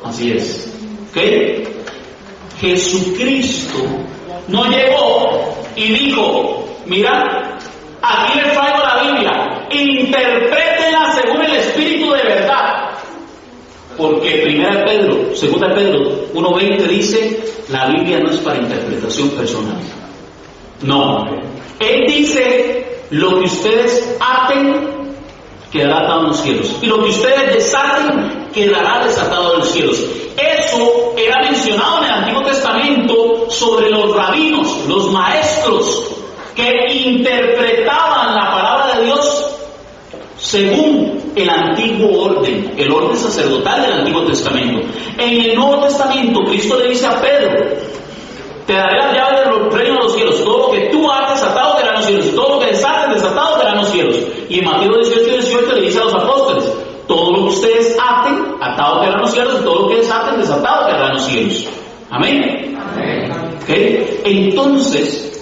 Así es. ¿Ok? Jesucristo no llegó y dijo: mira, aquí les traigo la Biblia, interprétenla según el Espíritu de verdad. Porque 2 Pedro 1:20 dice: la Biblia no es para interpretación personal. No. Él dice: lo que ustedes aten, quedará atado en los cielos, y lo que ustedes desaten, quedará desatado en los cielos. Eso era mencionado en el Antiguo Testamento sobre los rabinos, los maestros, que interpretaban la palabra de Dios según el antiguo orden, el orden sacerdotal del Antiguo Testamento. En el Nuevo Testamento, Cristo le dice a Pedro: te daré las llaves del reino de los cielos. Todo lo que tú ates atado quedará en los cielos, y todo lo que desates desatado quedará en los cielos. Y en Mateo 18 le dice a los apóstoles: todo lo que ustedes aten atado quedará en los cielos, y todo lo que desaten desatado quedará en los cielos. Amén. ¿Okay? Entonces,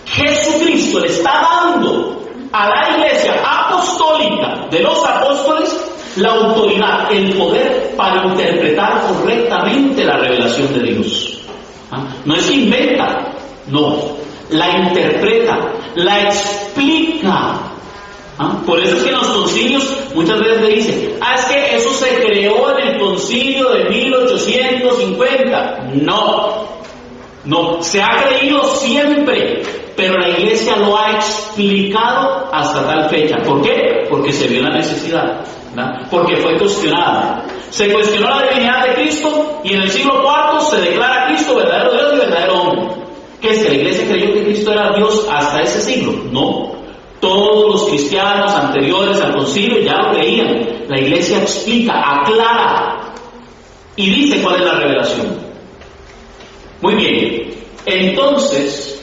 Jesucristo le está dando a la iglesia apostólica de los apóstoles la autoridad, el poder para interpretar correctamente la revelación de Dios. No es que inventa, no, la interpreta, la explica. Por eso es que en los concilios muchas veces le dicen: es que eso se creó en el concilio de 1850. No, se ha creído siempre, pero la iglesia lo ha explicado hasta tal fecha. ¿Por qué? Porque se vio la necesidad, ¿verdad? Porque fue cuestionada. Se cuestionó la divinidad de Cristo, y en el siglo IV se declara a Cristo verdadero Dios y verdadero hombre. ¿Qué es que la iglesia creyó que Cristo era Dios hasta ese siglo? No. Todos los cristianos anteriores al concilio ya lo creían. La iglesia explica, aclara y dice cuál es la revelación. Muy bien. Entonces,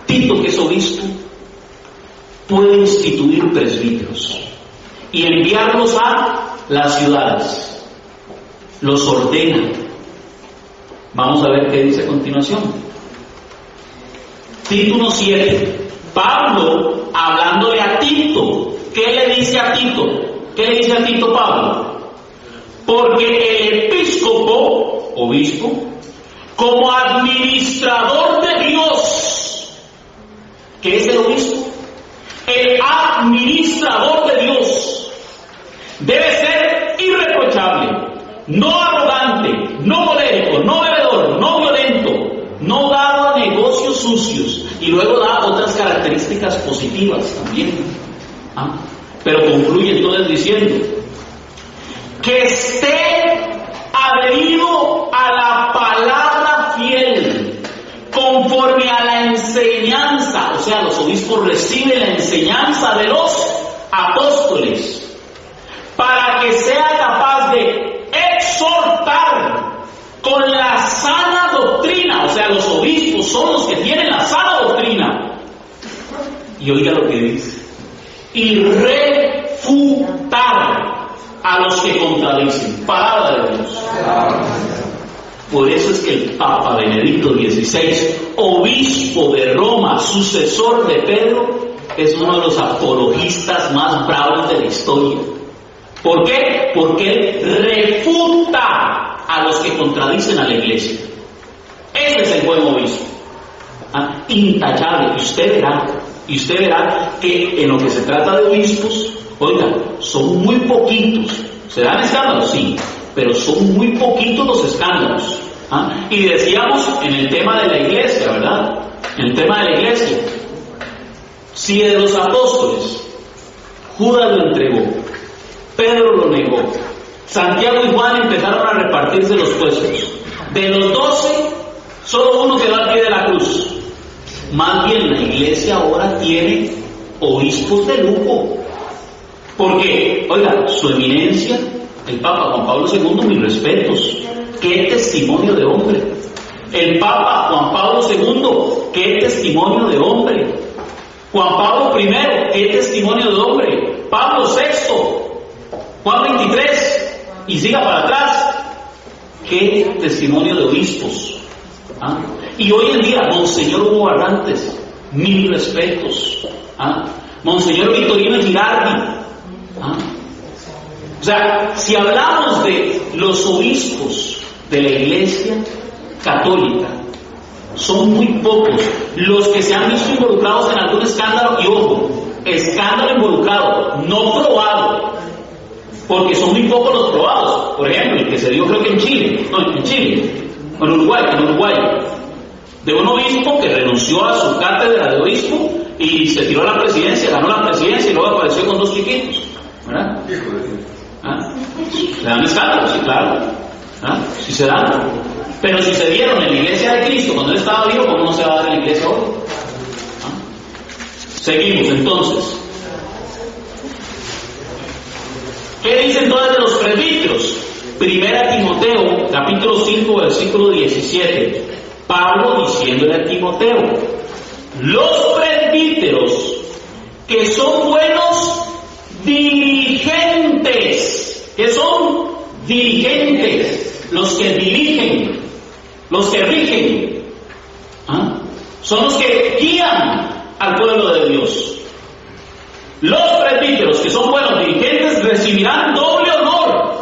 Tito, que es obispo, puede instituir presbíteros y enviarlos a las ciudades. Los ordena. Vamos a ver qué dice a continuación. Tito 1:7. Pablo, hablándole a Tito, ¿qué le dice a Tito? ¿Qué le dice a Tito Pablo? Porque el episcopo, obispo, como administrador de Dios, ¿qué es el obispo? El administrador de Dios debe ser irreprochable, no arrogante, no colérico, no bebedor, no violento, no dado a negocios sucios, y luego da otras características positivas también. Pero concluye entonces diciendo: que esté adherido a la palabra fiel, conforme a la enseñanza. O sea, los obispos reciben la enseñanza de los apóstoles, para que sea capaz de exhortar con la sana doctrina. O sea, los obispos son los que tienen la sana doctrina. Y oiga lo que dice: y refutar a los que contradicen. Palabra de Dios. Por eso es que el Papa Benedicto XVI, obispo de Roma, sucesor de Pedro, es uno de los apologistas más bravos de la historia. ¿Por qué? Porque él refuta a los que contradicen a la iglesia. Ese es el buen obispo. Intachable. Y usted verá que en lo que se trata de obispos, oiga, son muy poquitos. ¿Se dan escándalos? Sí, pero son muy poquitos los escándalos. Y decíamos en el tema de la iglesia, ¿verdad? En el tema de la iglesia, si de los apóstoles Judas lo entregó, Pedro lo negó, Santiago y Juan empezaron a repartirse los puestos, de los 12 solo uno quedó al pie de la cruz. Más bien la iglesia ahora tiene obispos de lujo. Porque, oiga, su eminencia, el Papa Juan Pablo II, mis respetos, qué testimonio de hombre. El Papa Juan Pablo II, qué testimonio de hombre. Juan Pablo I, qué testimonio de hombre. Pablo VI, Juan XXIII, y siga para atrás, qué testimonio de obispos. Y hoy en día, Monseñor Hugo Barrantes, mil respetos. Monseñor Victorino Girardi. O sea, si hablamos de los obispos de la Iglesia Católica, son muy pocos los que se han visto involucrados en algún escándalo. Y ojo, escándalo involucrado, no probado, porque son muy pocos los probados. Por ejemplo, el que se dio creo que en Uruguay, de un obispo que renunció a su cátedra de obispo y se tiró a la presidencia, ganó la presidencia y luego apareció con 2 chiquitos, ¿verdad? ¿Se dan escándalos? Sí, claro. Sí se dan. Pero si se dieron en la iglesia de Cristo cuando él estaba vivo, ¿cómo no se va a dar en la iglesia hoy? Seguimos entonces. ¿Qué dice entonces de los presbíteros? Primera Timoteo, capítulo 5, versículo 17. Pablo diciéndole a Timoteo: los presbíteros que son buenos dirigentes, que son dirigentes, los que dirigen, los que rigen, son los que guían al pueblo de Dios. Los presbíteros que son buenos dirigentes recibirán doble honor.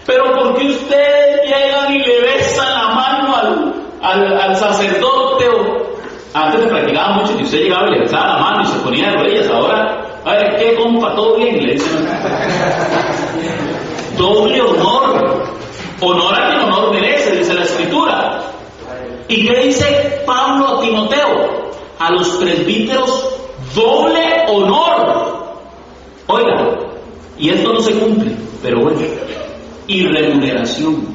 Pero ¿por qué ustedes llegan y le besan la mano al sacerdote? Antes se practicaba mucho que usted llegaba y le besaba la mano y se ponía de rodillas. Ahora, a ver, ¿qué compa? ¿Todo bien? Y le dicen doble honor. Honor a quien honor merece, dice la Escritura. ¿Y qué dice Pablo a Timoteo? A los presbíteros doble honor. Oiga, y esto no se cumple, pero bueno. Y remuneración,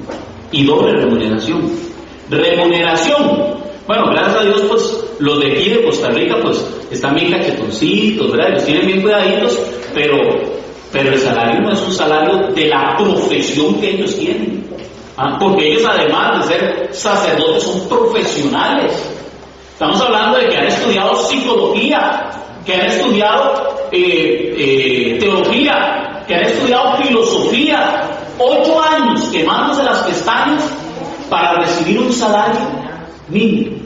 y doble remuneración. Remuneración. Bueno, gracias a Dios, pues, los de aquí de Costa Rica, pues, están bien cachetoncitos, ¿verdad? Los tienen bien cuidaditos, pero el salario no es un salario de la profesión que ellos tienen. Porque ellos, además de ser sacerdotes, son profesionales. Estamos hablando de que han estudiado psicología, que han estudiado teología, que han estudiado filosofía, 8 años quemándose las pestañas para recibir un salario mínimo.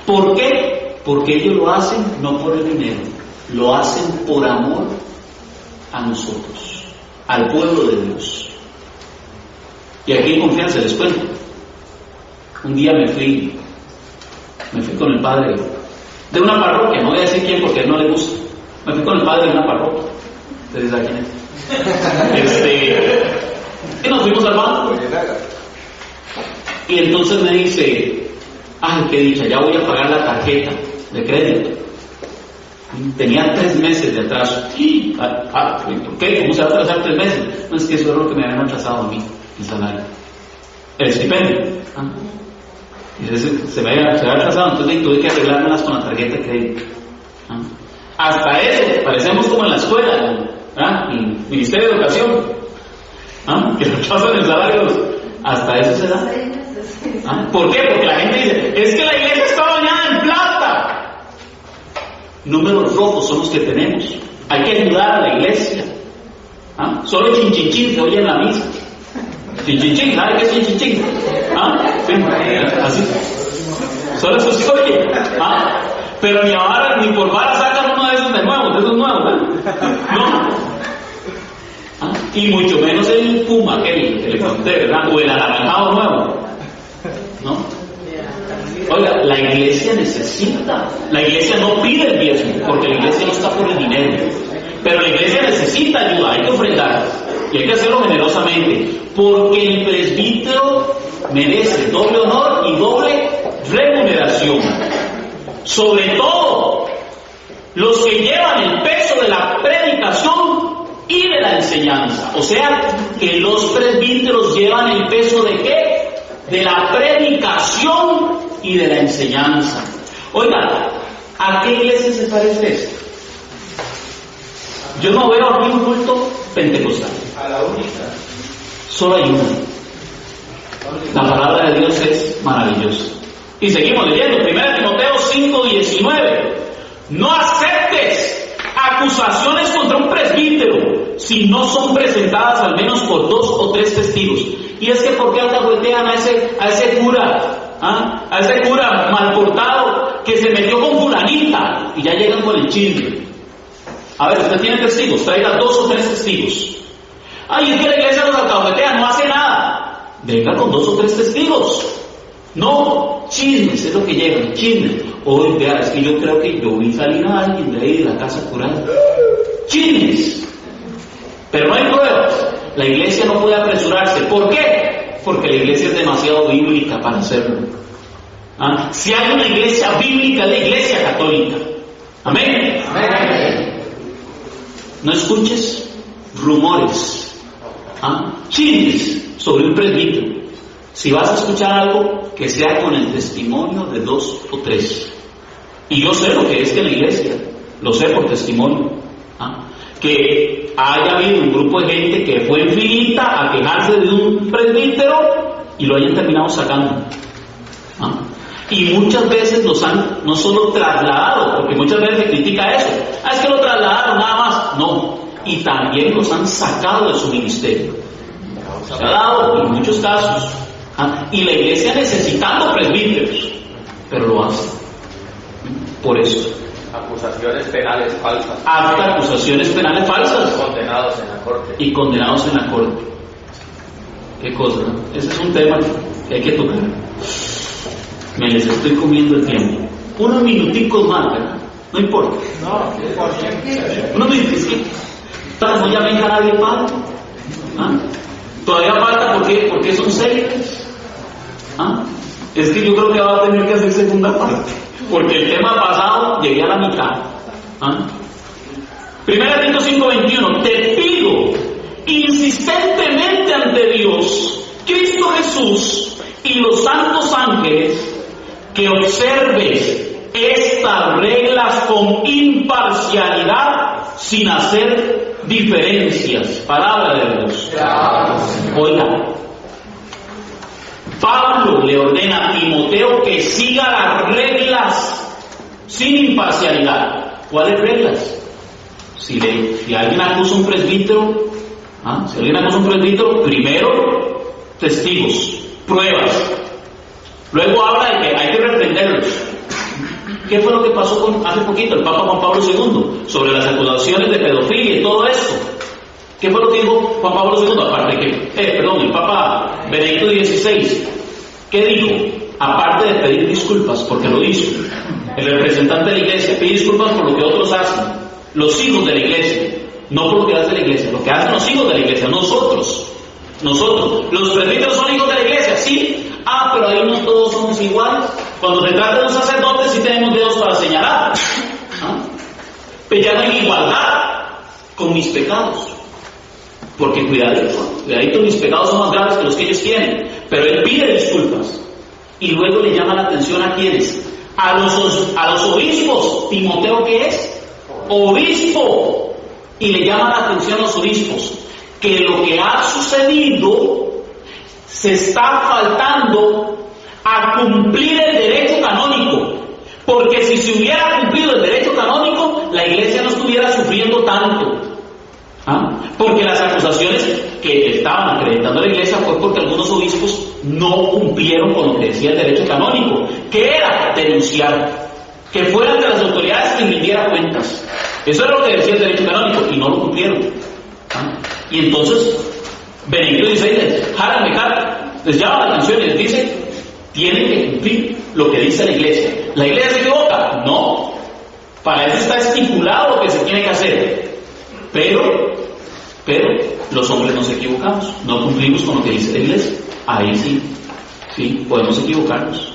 ¿Por qué? Porque ellos lo hacen no por el dinero, lo hacen por amor a nosotros, al pueblo de Dios. Y aquí en confianza les cuento. Un día me fui con el padre de una parroquia, no voy a decir quién porque a él no le gusta. Me fui con el padre de una parroquia. ¿Ustedes saben quién es? Y nos fuimos al banco. Y entonces me dice: ay, qué dicha, ya voy a pagar la tarjeta de crédito. Tenía 3 meses de atraso. ¿Qué? ¿Cómo se va a atrasar 3 meses? No, es que eso es lo que me habían atrasado a mí, el salario, el estipendio. Y se me había atrasado, entonces tuve que arreglármelas con la tarjeta de crédito. Hasta eso, parecemos como en la escuela, ¿verdad? En el Ministerio de Educación, ¿ah? Que rechazan el salario, hasta eso se da. ¿Ah? ¿Por qué? Porque la gente dice, es que la iglesia está bañada en plata. Números rojos son los que tenemos. Hay que ayudar a la iglesia. ¿Ah? Solo chinchichín se oye en la misa. Chinchichín, ¿sabe qué es chinchichín? ¿Ah? Sí, así. Solo eso se oye. ¿Ah? Pero ni ahora, ni por vara sacan uno de esos nuevos, ¿no? ¿Ah? Y mucho menos el puma que le conté, ¿verdad? O el anaranjado nuevo, ¿no? Oiga, la iglesia necesita, la iglesia no pide el diezmo, porque la iglesia no está por el dinero, pero la iglesia necesita ayuda, hay que ofrendar, y hay que hacerlo generosamente, porque el presbítero merece doble honor y doble remuneración. Sobre todo, los que llevan el peso de la predicación y de la enseñanza. O sea, que los presbíteros llevan el peso ¿de qué? De la predicación y de la enseñanza. Oiga, ¿a qué iglesia se parece esto? Yo no veo aquí un culto pentecostal. A la única. Solo hay una. La palabra de Dios es maravillosa. Y seguimos leyendo, 1 Timoteo 5:19. No aceptes acusaciones contra un presbítero si no son presentadas al menos por 2 o 3 testigos. Y es que ¿por qué alcahuetean a ese cura? ¿Ah? A ese cura mal portado que se metió con fulanita y ya llegan con el chisme. A ver, usted tiene testigos, traiga 2 o 3 testigos. Ay, es que la iglesia los alcahuetea, no hace nada. Venga con 2 o 3 testigos. No, chismes, es lo que llegan, chismes. Hoy, vea, es que yo creo que yo vi salir a alguien de ahí de la casa curada. Chismes. Pero no hay pruebas. La iglesia no puede apresurarse. ¿Por qué? Porque la iglesia es demasiado bíblica para hacerlo. ¿Ah? Si hay una iglesia bíblica, es la iglesia católica. Amén. Amén. No escuches rumores, chismes sobre un presbítero. Si vas a escuchar algo, que sea con el testimonio de 2 o 3. Y yo sé lo que es que la iglesia, lo sé por testimonio. Que haya habido un grupo de gente que fue en filita a quejarse de un presbítero y lo hayan terminado sacando. Y muchas veces los han no solo trasladado, porque muchas veces se critica eso, es que lo trasladaron nada más, no, y también los han sacado de su ministerio. Se ha dado en muchos casos. Y la iglesia necesitando presbíteros, pero lo hace por eso. Acusaciones penales falsas. Hasta acusaciones penales falsas. Condenados en la corte. Y condenados en la corte. Qué cosa, ¿no? Ese es un tema que hay que tocar. Me les estoy comiendo el tiempo. Unos minuticos más, ¿verdad? No importa. No, unos minuticos. No ya venga nadie padre. Todavía falta, porque son 6. Es que yo creo que va a tener que hacer segunda parte, porque el tema pasado llegué a la mitad. 1 Corintios 5:21. Te pido insistentemente ante Dios, Cristo Jesús y los santos ángeles, que observes estas reglas con imparcialidad, sin hacer diferencias. Palabra de Dios. Oiga, Pablo le ordena a Timoteo que siga las reglas sin imparcialidad. ¿Cuáles reglas? Si alguien acusa a un presbítero, primero testigos, pruebas. Luego habla de que hay que reprenderlos. ¿Qué fue lo que pasó hace poquito el Papa Juan Pablo II sobre las acusaciones de pedofilia y todo esto? ¿Qué fue lo que dijo Juan Pablo II? Aparte el Papa Benedicto XVI. ¿Qué dijo? Aparte de pedir disculpas, porque lo hizo. El representante de la iglesia pide disculpas por lo que otros hacen. Los hijos de la iglesia. No por lo que hace la iglesia, lo que hacen los hijos de la iglesia, nosotros. Los presbíteros son hijos de la iglesia, sí. Pero ahí no todos somos iguales. Cuando se trata de los sacerdotes, sí tenemos dedos para señalar. Pero ya no hay igualdad con mis pecados. Porque cuidadito, mis pecados son más graves que los que ellos tienen. Pero él pide disculpas. Y luego le llama la atención a quienes. A los obispos. Timoteo, ¿qué es? obispo, y le llama la atención a los obispos que lo que ha sucedido se está faltando a cumplir el derecho canónico, porque si se hubiera cumplido el derecho canónico, la Iglesia no estuviera sufriendo tanto. Porque las acusaciones que estaban acreditando a la Iglesia fue porque algunos obispos no cumplieron con lo que decía el derecho canónico, que era denunciar, que fueran de las autoridades quien rindiera cuentas. Eso era lo que decía el derecho canónico, y no lo cumplieron. Y entonces Benedicto XVI les llama la atención y les dice: tienen que cumplir lo que dice la Iglesia. ¿La Iglesia se equivoca? No. Para eso está estipulado lo que se tiene que hacer. Pero los hombres nos equivocamos, no cumplimos con lo que dice la Iglesia. Ahí sí, podemos equivocarnos.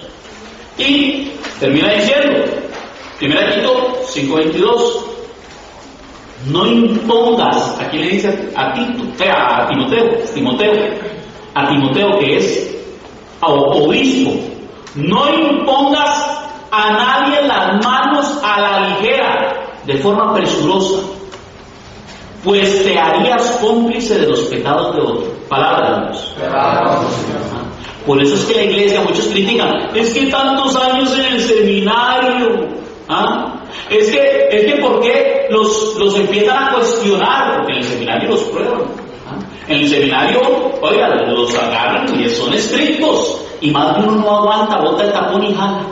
Y termina diciendo, 1 Tito 5:22, no impongas, aquí le dice a Timoteo, que es obispo, no impongas a nadie las manos a la ligera, de forma presurosa, pues te harías cómplice de los pecados de otro. Palabra de Dios. Por eso es que la Iglesia, muchos critican, es que tantos años en el seminario, es que ¿por qué los empiezan a cuestionar? Porque en el seminario los prueban. En el seminario, oiga, los agarran y son estrictos, y más de uno no aguanta, bota el tapón y jala.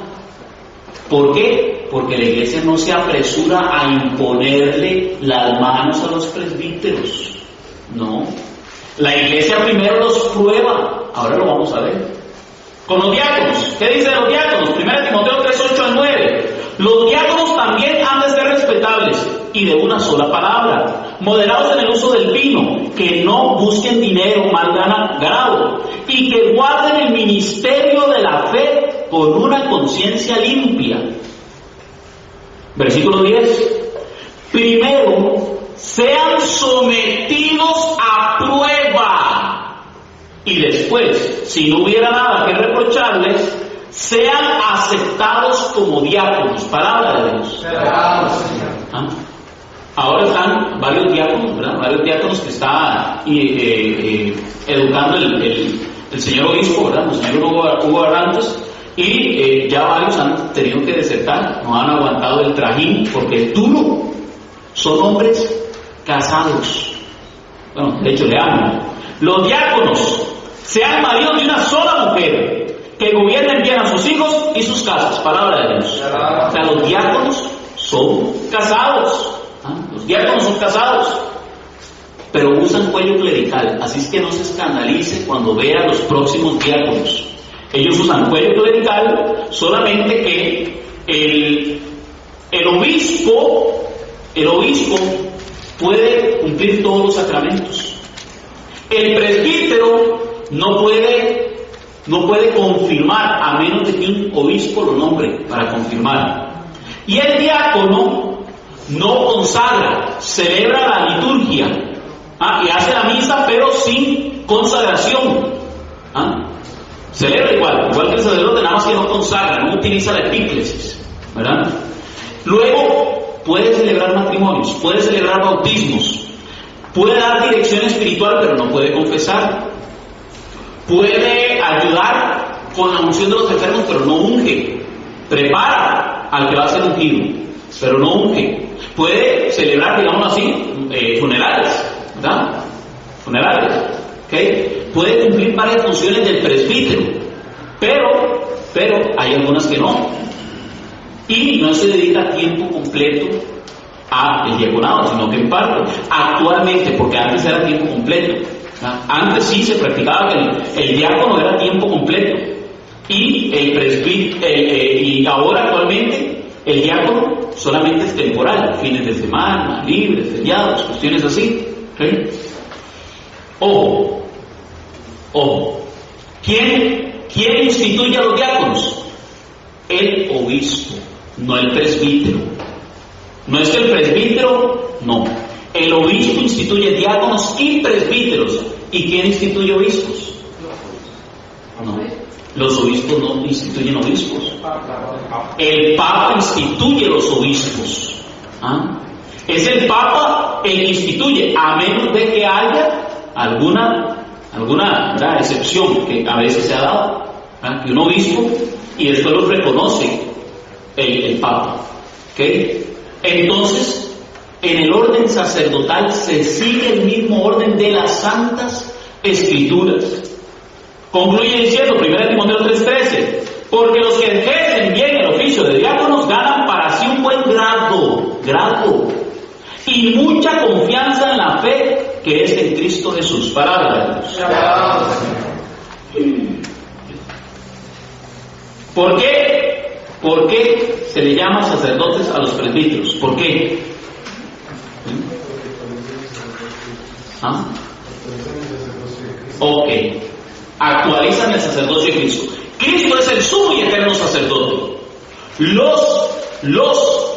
¿Por qué? Porque la Iglesia no se apresura a imponerle las manos a los presbíteros. No. La Iglesia primero los prueba. Ahora lo vamos a ver. Con los diáconos. ¿Qué dice de los diáconos? 1 Timoteo 3:8-9. Los diáconos también han de ser respetables y de una sola palabra, moderados en el uso del vino, que no busquen dinero mal ganado, y que guarden el ministerio de la fe con una conciencia limpia. Versículo 10. Primero, sean sometidos a prueba, y después, si no hubiera nada que reprocharles, sean aceptados como diáconos. Palabra de Dios. Ahora están varios diáconos, ¿verdad? Varios diáconos que está educando el señor obispo, ¿verdad? El señor Hugo Arantes, y ya varios han tenido que desertar, no han aguantado el trajín porque es duro. Son hombres casados. Bueno, de hecho le aman. Los diáconos sean maridos de una sola mujer, que gobiernen bien a sus hijos y sus casas. Palabra de Dios. O sea, los diáconos son casados. Los diáconos son casados, pero usan cuello clerical. Así es que no se escandalice cuando vea a los próximos diáconos. Ellos usan cuello clerical, solamente que el obispo puede cumplir todos los sacramentos. El presbítero no puede confirmar, a menos de que un obispo lo nombre para confirmar. Y el diácono no consagra, celebra la liturgia y hace la misa, pero sin consagración. Celebra igual que el sacerdote, nada más que no consagra, no utiliza la epíclesis, ¿verdad? Luego puede celebrar matrimonios, puede celebrar bautismos, puede dar dirección espiritual, pero no puede confesar. Puede ayudar con la unción de los enfermos, pero no unge. Prepara al que va a ser ungido, pero no unge. Puede celebrar, digamos así, funerales, ¿verdad? Funerales, ¿ok? Puede cumplir varias funciones del presbítero, pero hay algunas que no. Y no se dedica tiempo completo al diaconado, sino que en parte, actualmente, porque antes era tiempo completo. Antes sí se practicaba que el diácono era tiempo completo, y el presbítero, y ahora actualmente el diácono solamente es temporal, fines de semana, libres, feriados, cuestiones así. ¿Okay? Ojo. ¿Quién instituye a los diáconos? El obispo, no el presbítero. No es que el presbítero, no. El obispo instituye diáconos y presbíteros. ¿Y quién instituye obispos? No. Los obispos no instituyen obispos. El Papa instituye los obispos. Es el Papa el que instituye, a menos de que haya alguna ¿verdad?, excepción que a veces se ha dado, ¿verdad?, que un obispo y después lo reconoce el Papa. ¿Okay? Entonces, en el orden sacerdotal se sigue el mismo orden de las Santas Escrituras. Concluye diciendo, 1 Timoteo 3:13, porque los que ejercen bien el oficio de diáconos ganan para sí un buen grado y mucha confianza en la fe que es en Cristo Jesús. Palabra de Dios. ¿Por qué? ¿Por qué se le llama sacerdotes a los presbíteros? ¿Por qué? ¿Ah? Ok. Actualizan el sacerdocio de Cristo. Cristo es el sumo y eterno sacerdote. Los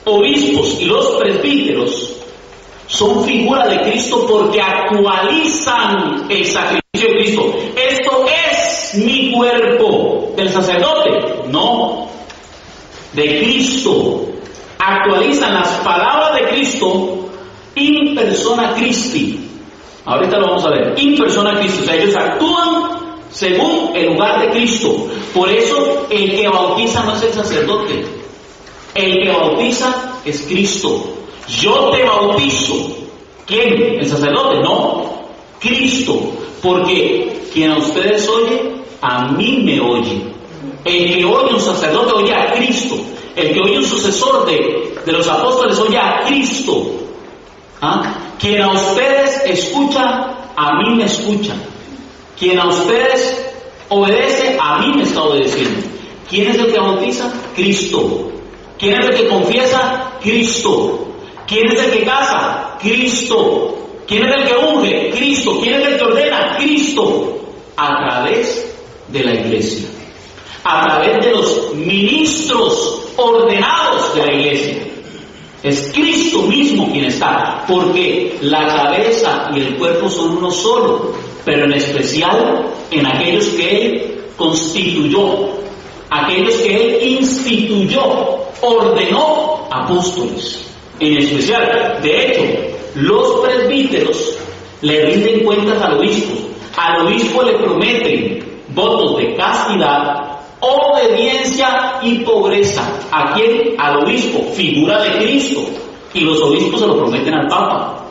obispos y los presbíteros son figura de Cristo porque actualizan el sacrificio de Cristo. Esto es mi cuerpo del sacerdote, no de Cristo. Actualizan las palabras de Cristo in persona Christi. Ahorita lo vamos a ver. In persona Christi. O sea, ellos actúan según el lugar de Cristo. Por eso el que bautiza no es el sacerdote. El que bautiza es Cristo. Yo te bautizo. ¿Quién? ¿El sacerdote? No, Cristo. Porque quien a ustedes oye, a mí me oye. El que oye un sacerdote oye a Cristo. El que oye un sucesor de los apóstoles oye a Cristo. ¿Ah? Quien a ustedes escucha, a mí me escucha. Quien a ustedes obedece, a mí me está obedeciendo. ¿Quién es el que bautiza? Cristo. ¿Quién es el que confiesa? Cristo. ¿Quién es el que casa? Cristo. ¿Quién es el que unge? Cristo. ¿Quién es el que ordena? Cristo. A través de la iglesia. A través de los ministros ordenados de la iglesia. Es Cristo mismo quien está, porque la cabeza y el cuerpo son uno solo, pero en especial en aquellos que Él constituyó, aquellos que Él instituyó, ordenó apóstoles. En especial, de hecho, los presbíteros le rinden cuentas al obispo. Al obispo le prometen votos de castidad, obediencia y pobreza. ¿A quién? Al obispo, figura de Cristo. Y los obispos se lo prometen al Papa.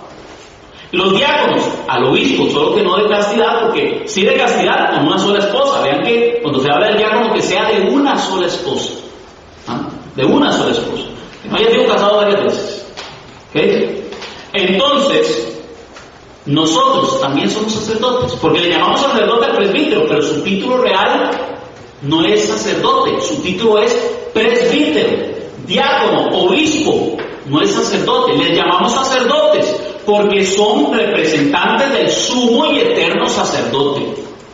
Los diáconos, al obispo, solo que no de castidad, porque sí de castidad con una sola esposa. Vean que cuando se habla del diácono, que sea de una sola esposa. ¿Ah? De una sola esposa. Que no haya sido casado varias veces. ¿Okay? Entonces, nosotros también somos sacerdotes, porque le llamamos sacerdote al presbítero, pero su título real no es sacerdote, su título es presbítero, diácono, obispo, no es sacerdote. Les llamamos sacerdotes porque son representantes del sumo y eterno sacerdote.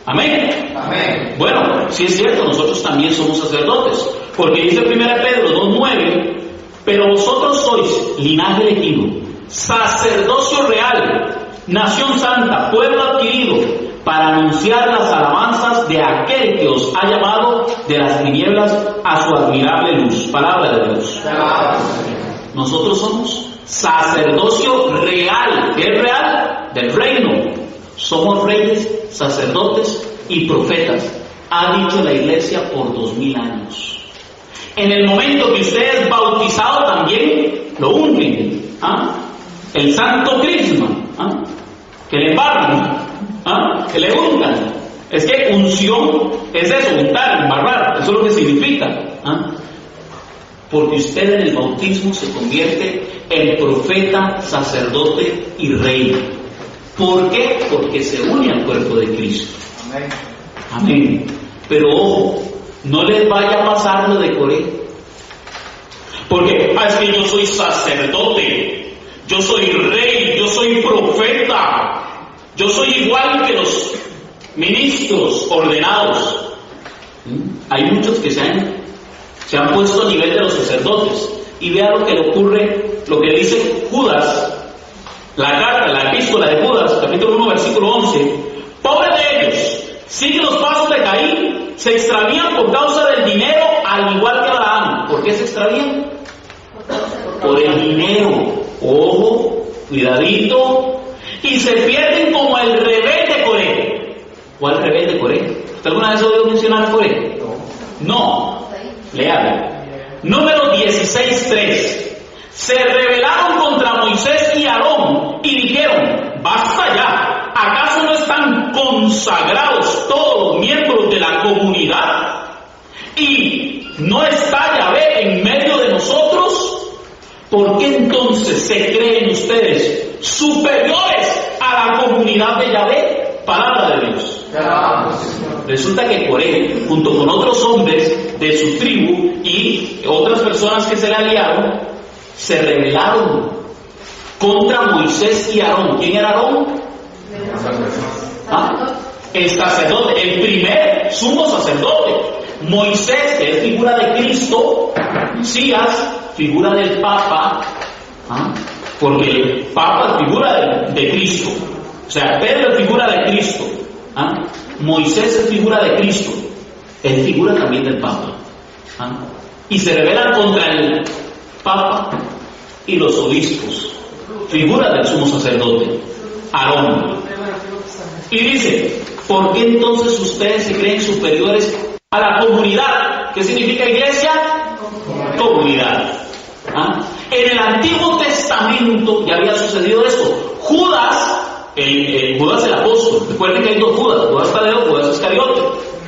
Amén. Amén. Bueno, sí es cierto, nosotros también somos sacerdotes, porque dice 1 Pedro 2:9, pero vosotros sois linaje elegido, sacerdocio real, nación santa, pueblo adquirido, para anunciar las alabanzas de aquel que os ha llamado de las tinieblas a su admirable luz. Palabra de Dios. Nosotros somos sacerdocio real. ¿Qué es real? Del reino. Somos reyes, sacerdotes y profetas. Ha dicho la iglesia por 2000 años. En el momento que usted es bautizado también lo ungen. ¿Ah? El santo crisma. ¿Ah? Que le embarran. ¿Ah? Que le untan. Es que unción es eso, untar, embarrar. Eso es lo que significa. ¿Ah? Porque usted en el bautismo se convierte en profeta, sacerdote y rey. ¿Por qué? Porque se une al cuerpo de Cristo. Amén. Amén. Pero ojo, no les vaya a pasar lo de Coré. Porque es que yo soy sacerdote, yo soy rey, yo soy profeta. Yo soy igual que los ministros ordenados. Hay muchos que se han puesto a nivel de los sacerdotes. Y vea lo que le ocurre, lo que dice Judas, la carta, la epístola de Judas, capítulo 1, versículo 11. Pobre de ellos, siguen los pasos de Caín, se extravían por causa del dinero, al igual que Abraham. ¿Por qué se extravían? por el dinero. Ojo, cuidadito. Y se pierden como el rebelde Coré. ¿Cuál rebelde Coré? ¿Usted alguna vez ha oído mencionar Coré? No. Léalo. Número 16:3. Se rebelaron contra Moisés y Aarón y dijeron: basta ya, ¿acaso no están consagrados todos los miembros de la comunidad? ¿Y no está Yahvé en medio de nosotros? ¿Por qué entonces se creen ustedes superiores a la comunidad de Yahvé? Palabra de Dios. Resulta que Coré, junto con otros hombres de su tribu y otras personas que se le aliaron, se rebelaron contra Moisés y Aarón. ¿Quién era Aarón? El sacerdote, el primer sumo sacerdote. Moisés, que es figura de Cristo. Mesías, figura del Papa. Porque el Papa es figura de Cristo. O sea, Pedro es figura de Cristo. Moisés es figura de Cristo. Es figura también del Papa. Y se rebelan contra el Papa y los obispos, figura del sumo sacerdote, Aarón. Y dice: ¿por qué entonces ustedes se creen superiores a la comunidad? ¿Qué significa iglesia? Comunidad. En el Antiguo Testamento ya había sucedido esto. Judas, Judas el apóstol, recuerden que hay dos Judas, Judas Tadeo, Judas Iscariote.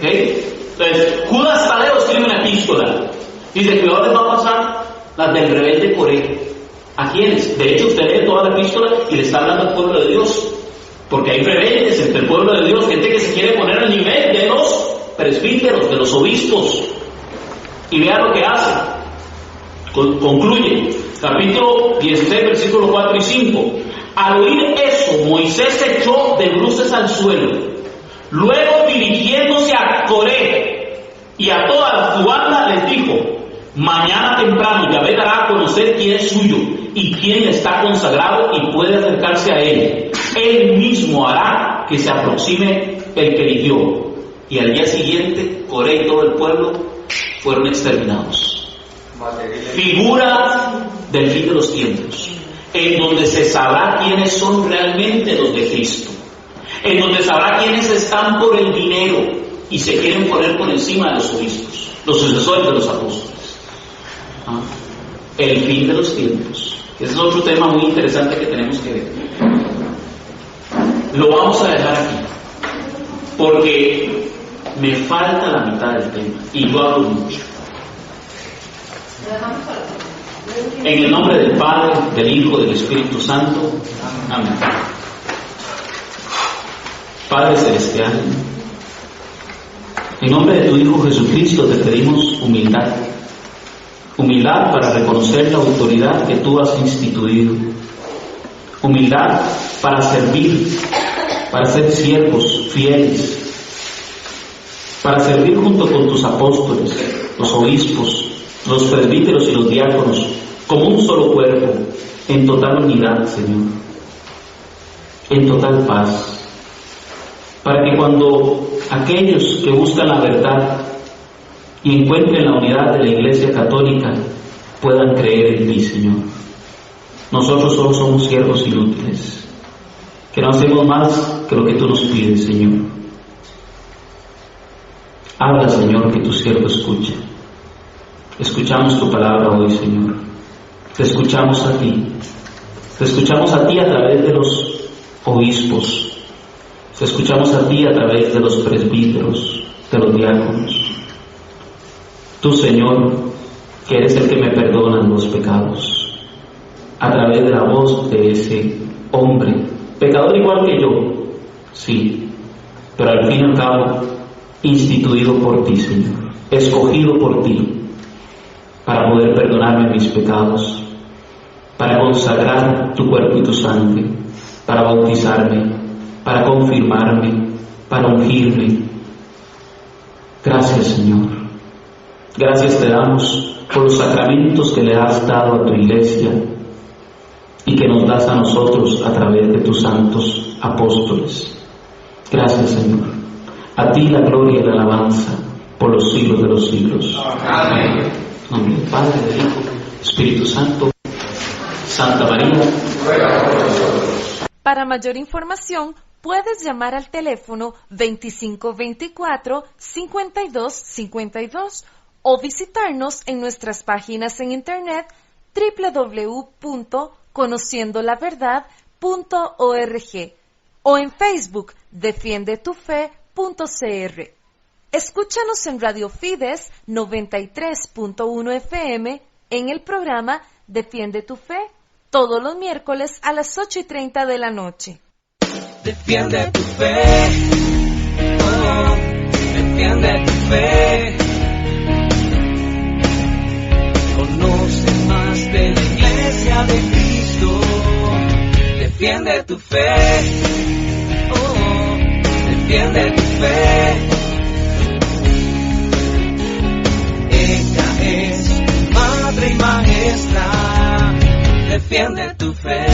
Entonces, Judas Tadeo escribe una epístola. Dice que ahora les va a pasar las del rebelde Coré. ¿A quiénes? De hecho, usted lee toda la epístola y le está hablando al pueblo de Dios. Porque hay rebeldes entre el pueblo de Dios, gente que se quiere poner al nivel de los presbíteros, de los obispos. Y vea lo que hace. Concluye. Capítulo 16, versículos 4 y 5. Al oír eso, Moisés se echó de bruces al suelo. Luego, dirigiéndose a Coré y a toda su banda, les dijo: mañana temprano Yahvé dará a conocer quién es suyo y quién está consagrado y puede acercarse a él. Él mismo hará que se aproxime el que eligió. Y al día siguiente, Coré y todo el pueblo fueron exterminados. Figura del fin de los tiempos, en donde se sabrá quiénes son realmente los de Cristo, en donde sabrá quiénes están por el dinero y se quieren poner por encima de los obispos, los sucesores de los apóstoles. El fin de los tiempos. Ese es otro tema muy interesante que tenemos que ver. Lo vamos a dejar aquí, porque me falta la mitad del tema y yo hablo mucho. En el nombre del Padre, del Hijo, del Espíritu Santo. Amén. Padre Celestial, en nombre de tu Hijo Jesucristo te pedimos humildad. Humildad para reconocer la autoridad que tú has instituido. Humildad para servir, para ser siervos fieles, para servir junto con tus apóstoles, los obispos, los presbíteros y los diáconos, como un solo cuerpo, en total unidad, Señor, en total paz, para que cuando aquellos que buscan la verdad y encuentren la unidad de la Iglesia Católica puedan creer en ti, Señor. Nosotros solo somos siervos inútiles, que no hacemos más que lo que tú nos pides, Señor. Habla, Señor, que tu siervo escucha. Escuchamos tu palabra hoy, Señor. Te escuchamos a ti. Te escuchamos a ti a través de los obispos. Te escuchamos a ti a través de los presbíteros, de los diáconos. Tú, Señor, que eres el que me perdona los pecados, a través de la voz de ese hombre, pecador igual que yo, sí, pero al fin y al cabo, instituido por ti, Señor, escogido por ti, para poder perdonarme mis pecados, para consagrar tu cuerpo y tu sangre, para bautizarme, para confirmarme, para ungirme. Gracias, Señor. Gracias te damos por los sacramentos que le has dado a tu iglesia y que nos das a nosotros a través de tus santos apóstoles. Gracias, Señor. A ti la gloria y la alabanza por los siglos de los siglos. Amén. En nombre del Padre, del Hijo, Espíritu Santo. Santa María, ruega por nosotros. Para mayor información, puedes llamar al teléfono 2524-5252 o visitarnos en nuestras páginas en internet www.conociendolaverdad.org o en Facebook defiendetufe.cr. Escúchanos en Radio Fides 93.1 FM en el programa Defiende tu Fe, todos los miércoles a las 8:30 de la noche. Defiende tu fe, oh, defiende tu fe. Conoce más de la Iglesia de Cristo. Defiende tu fe, oh, defiende tu fe. Ella es madre y maestra. Defiende tu fe.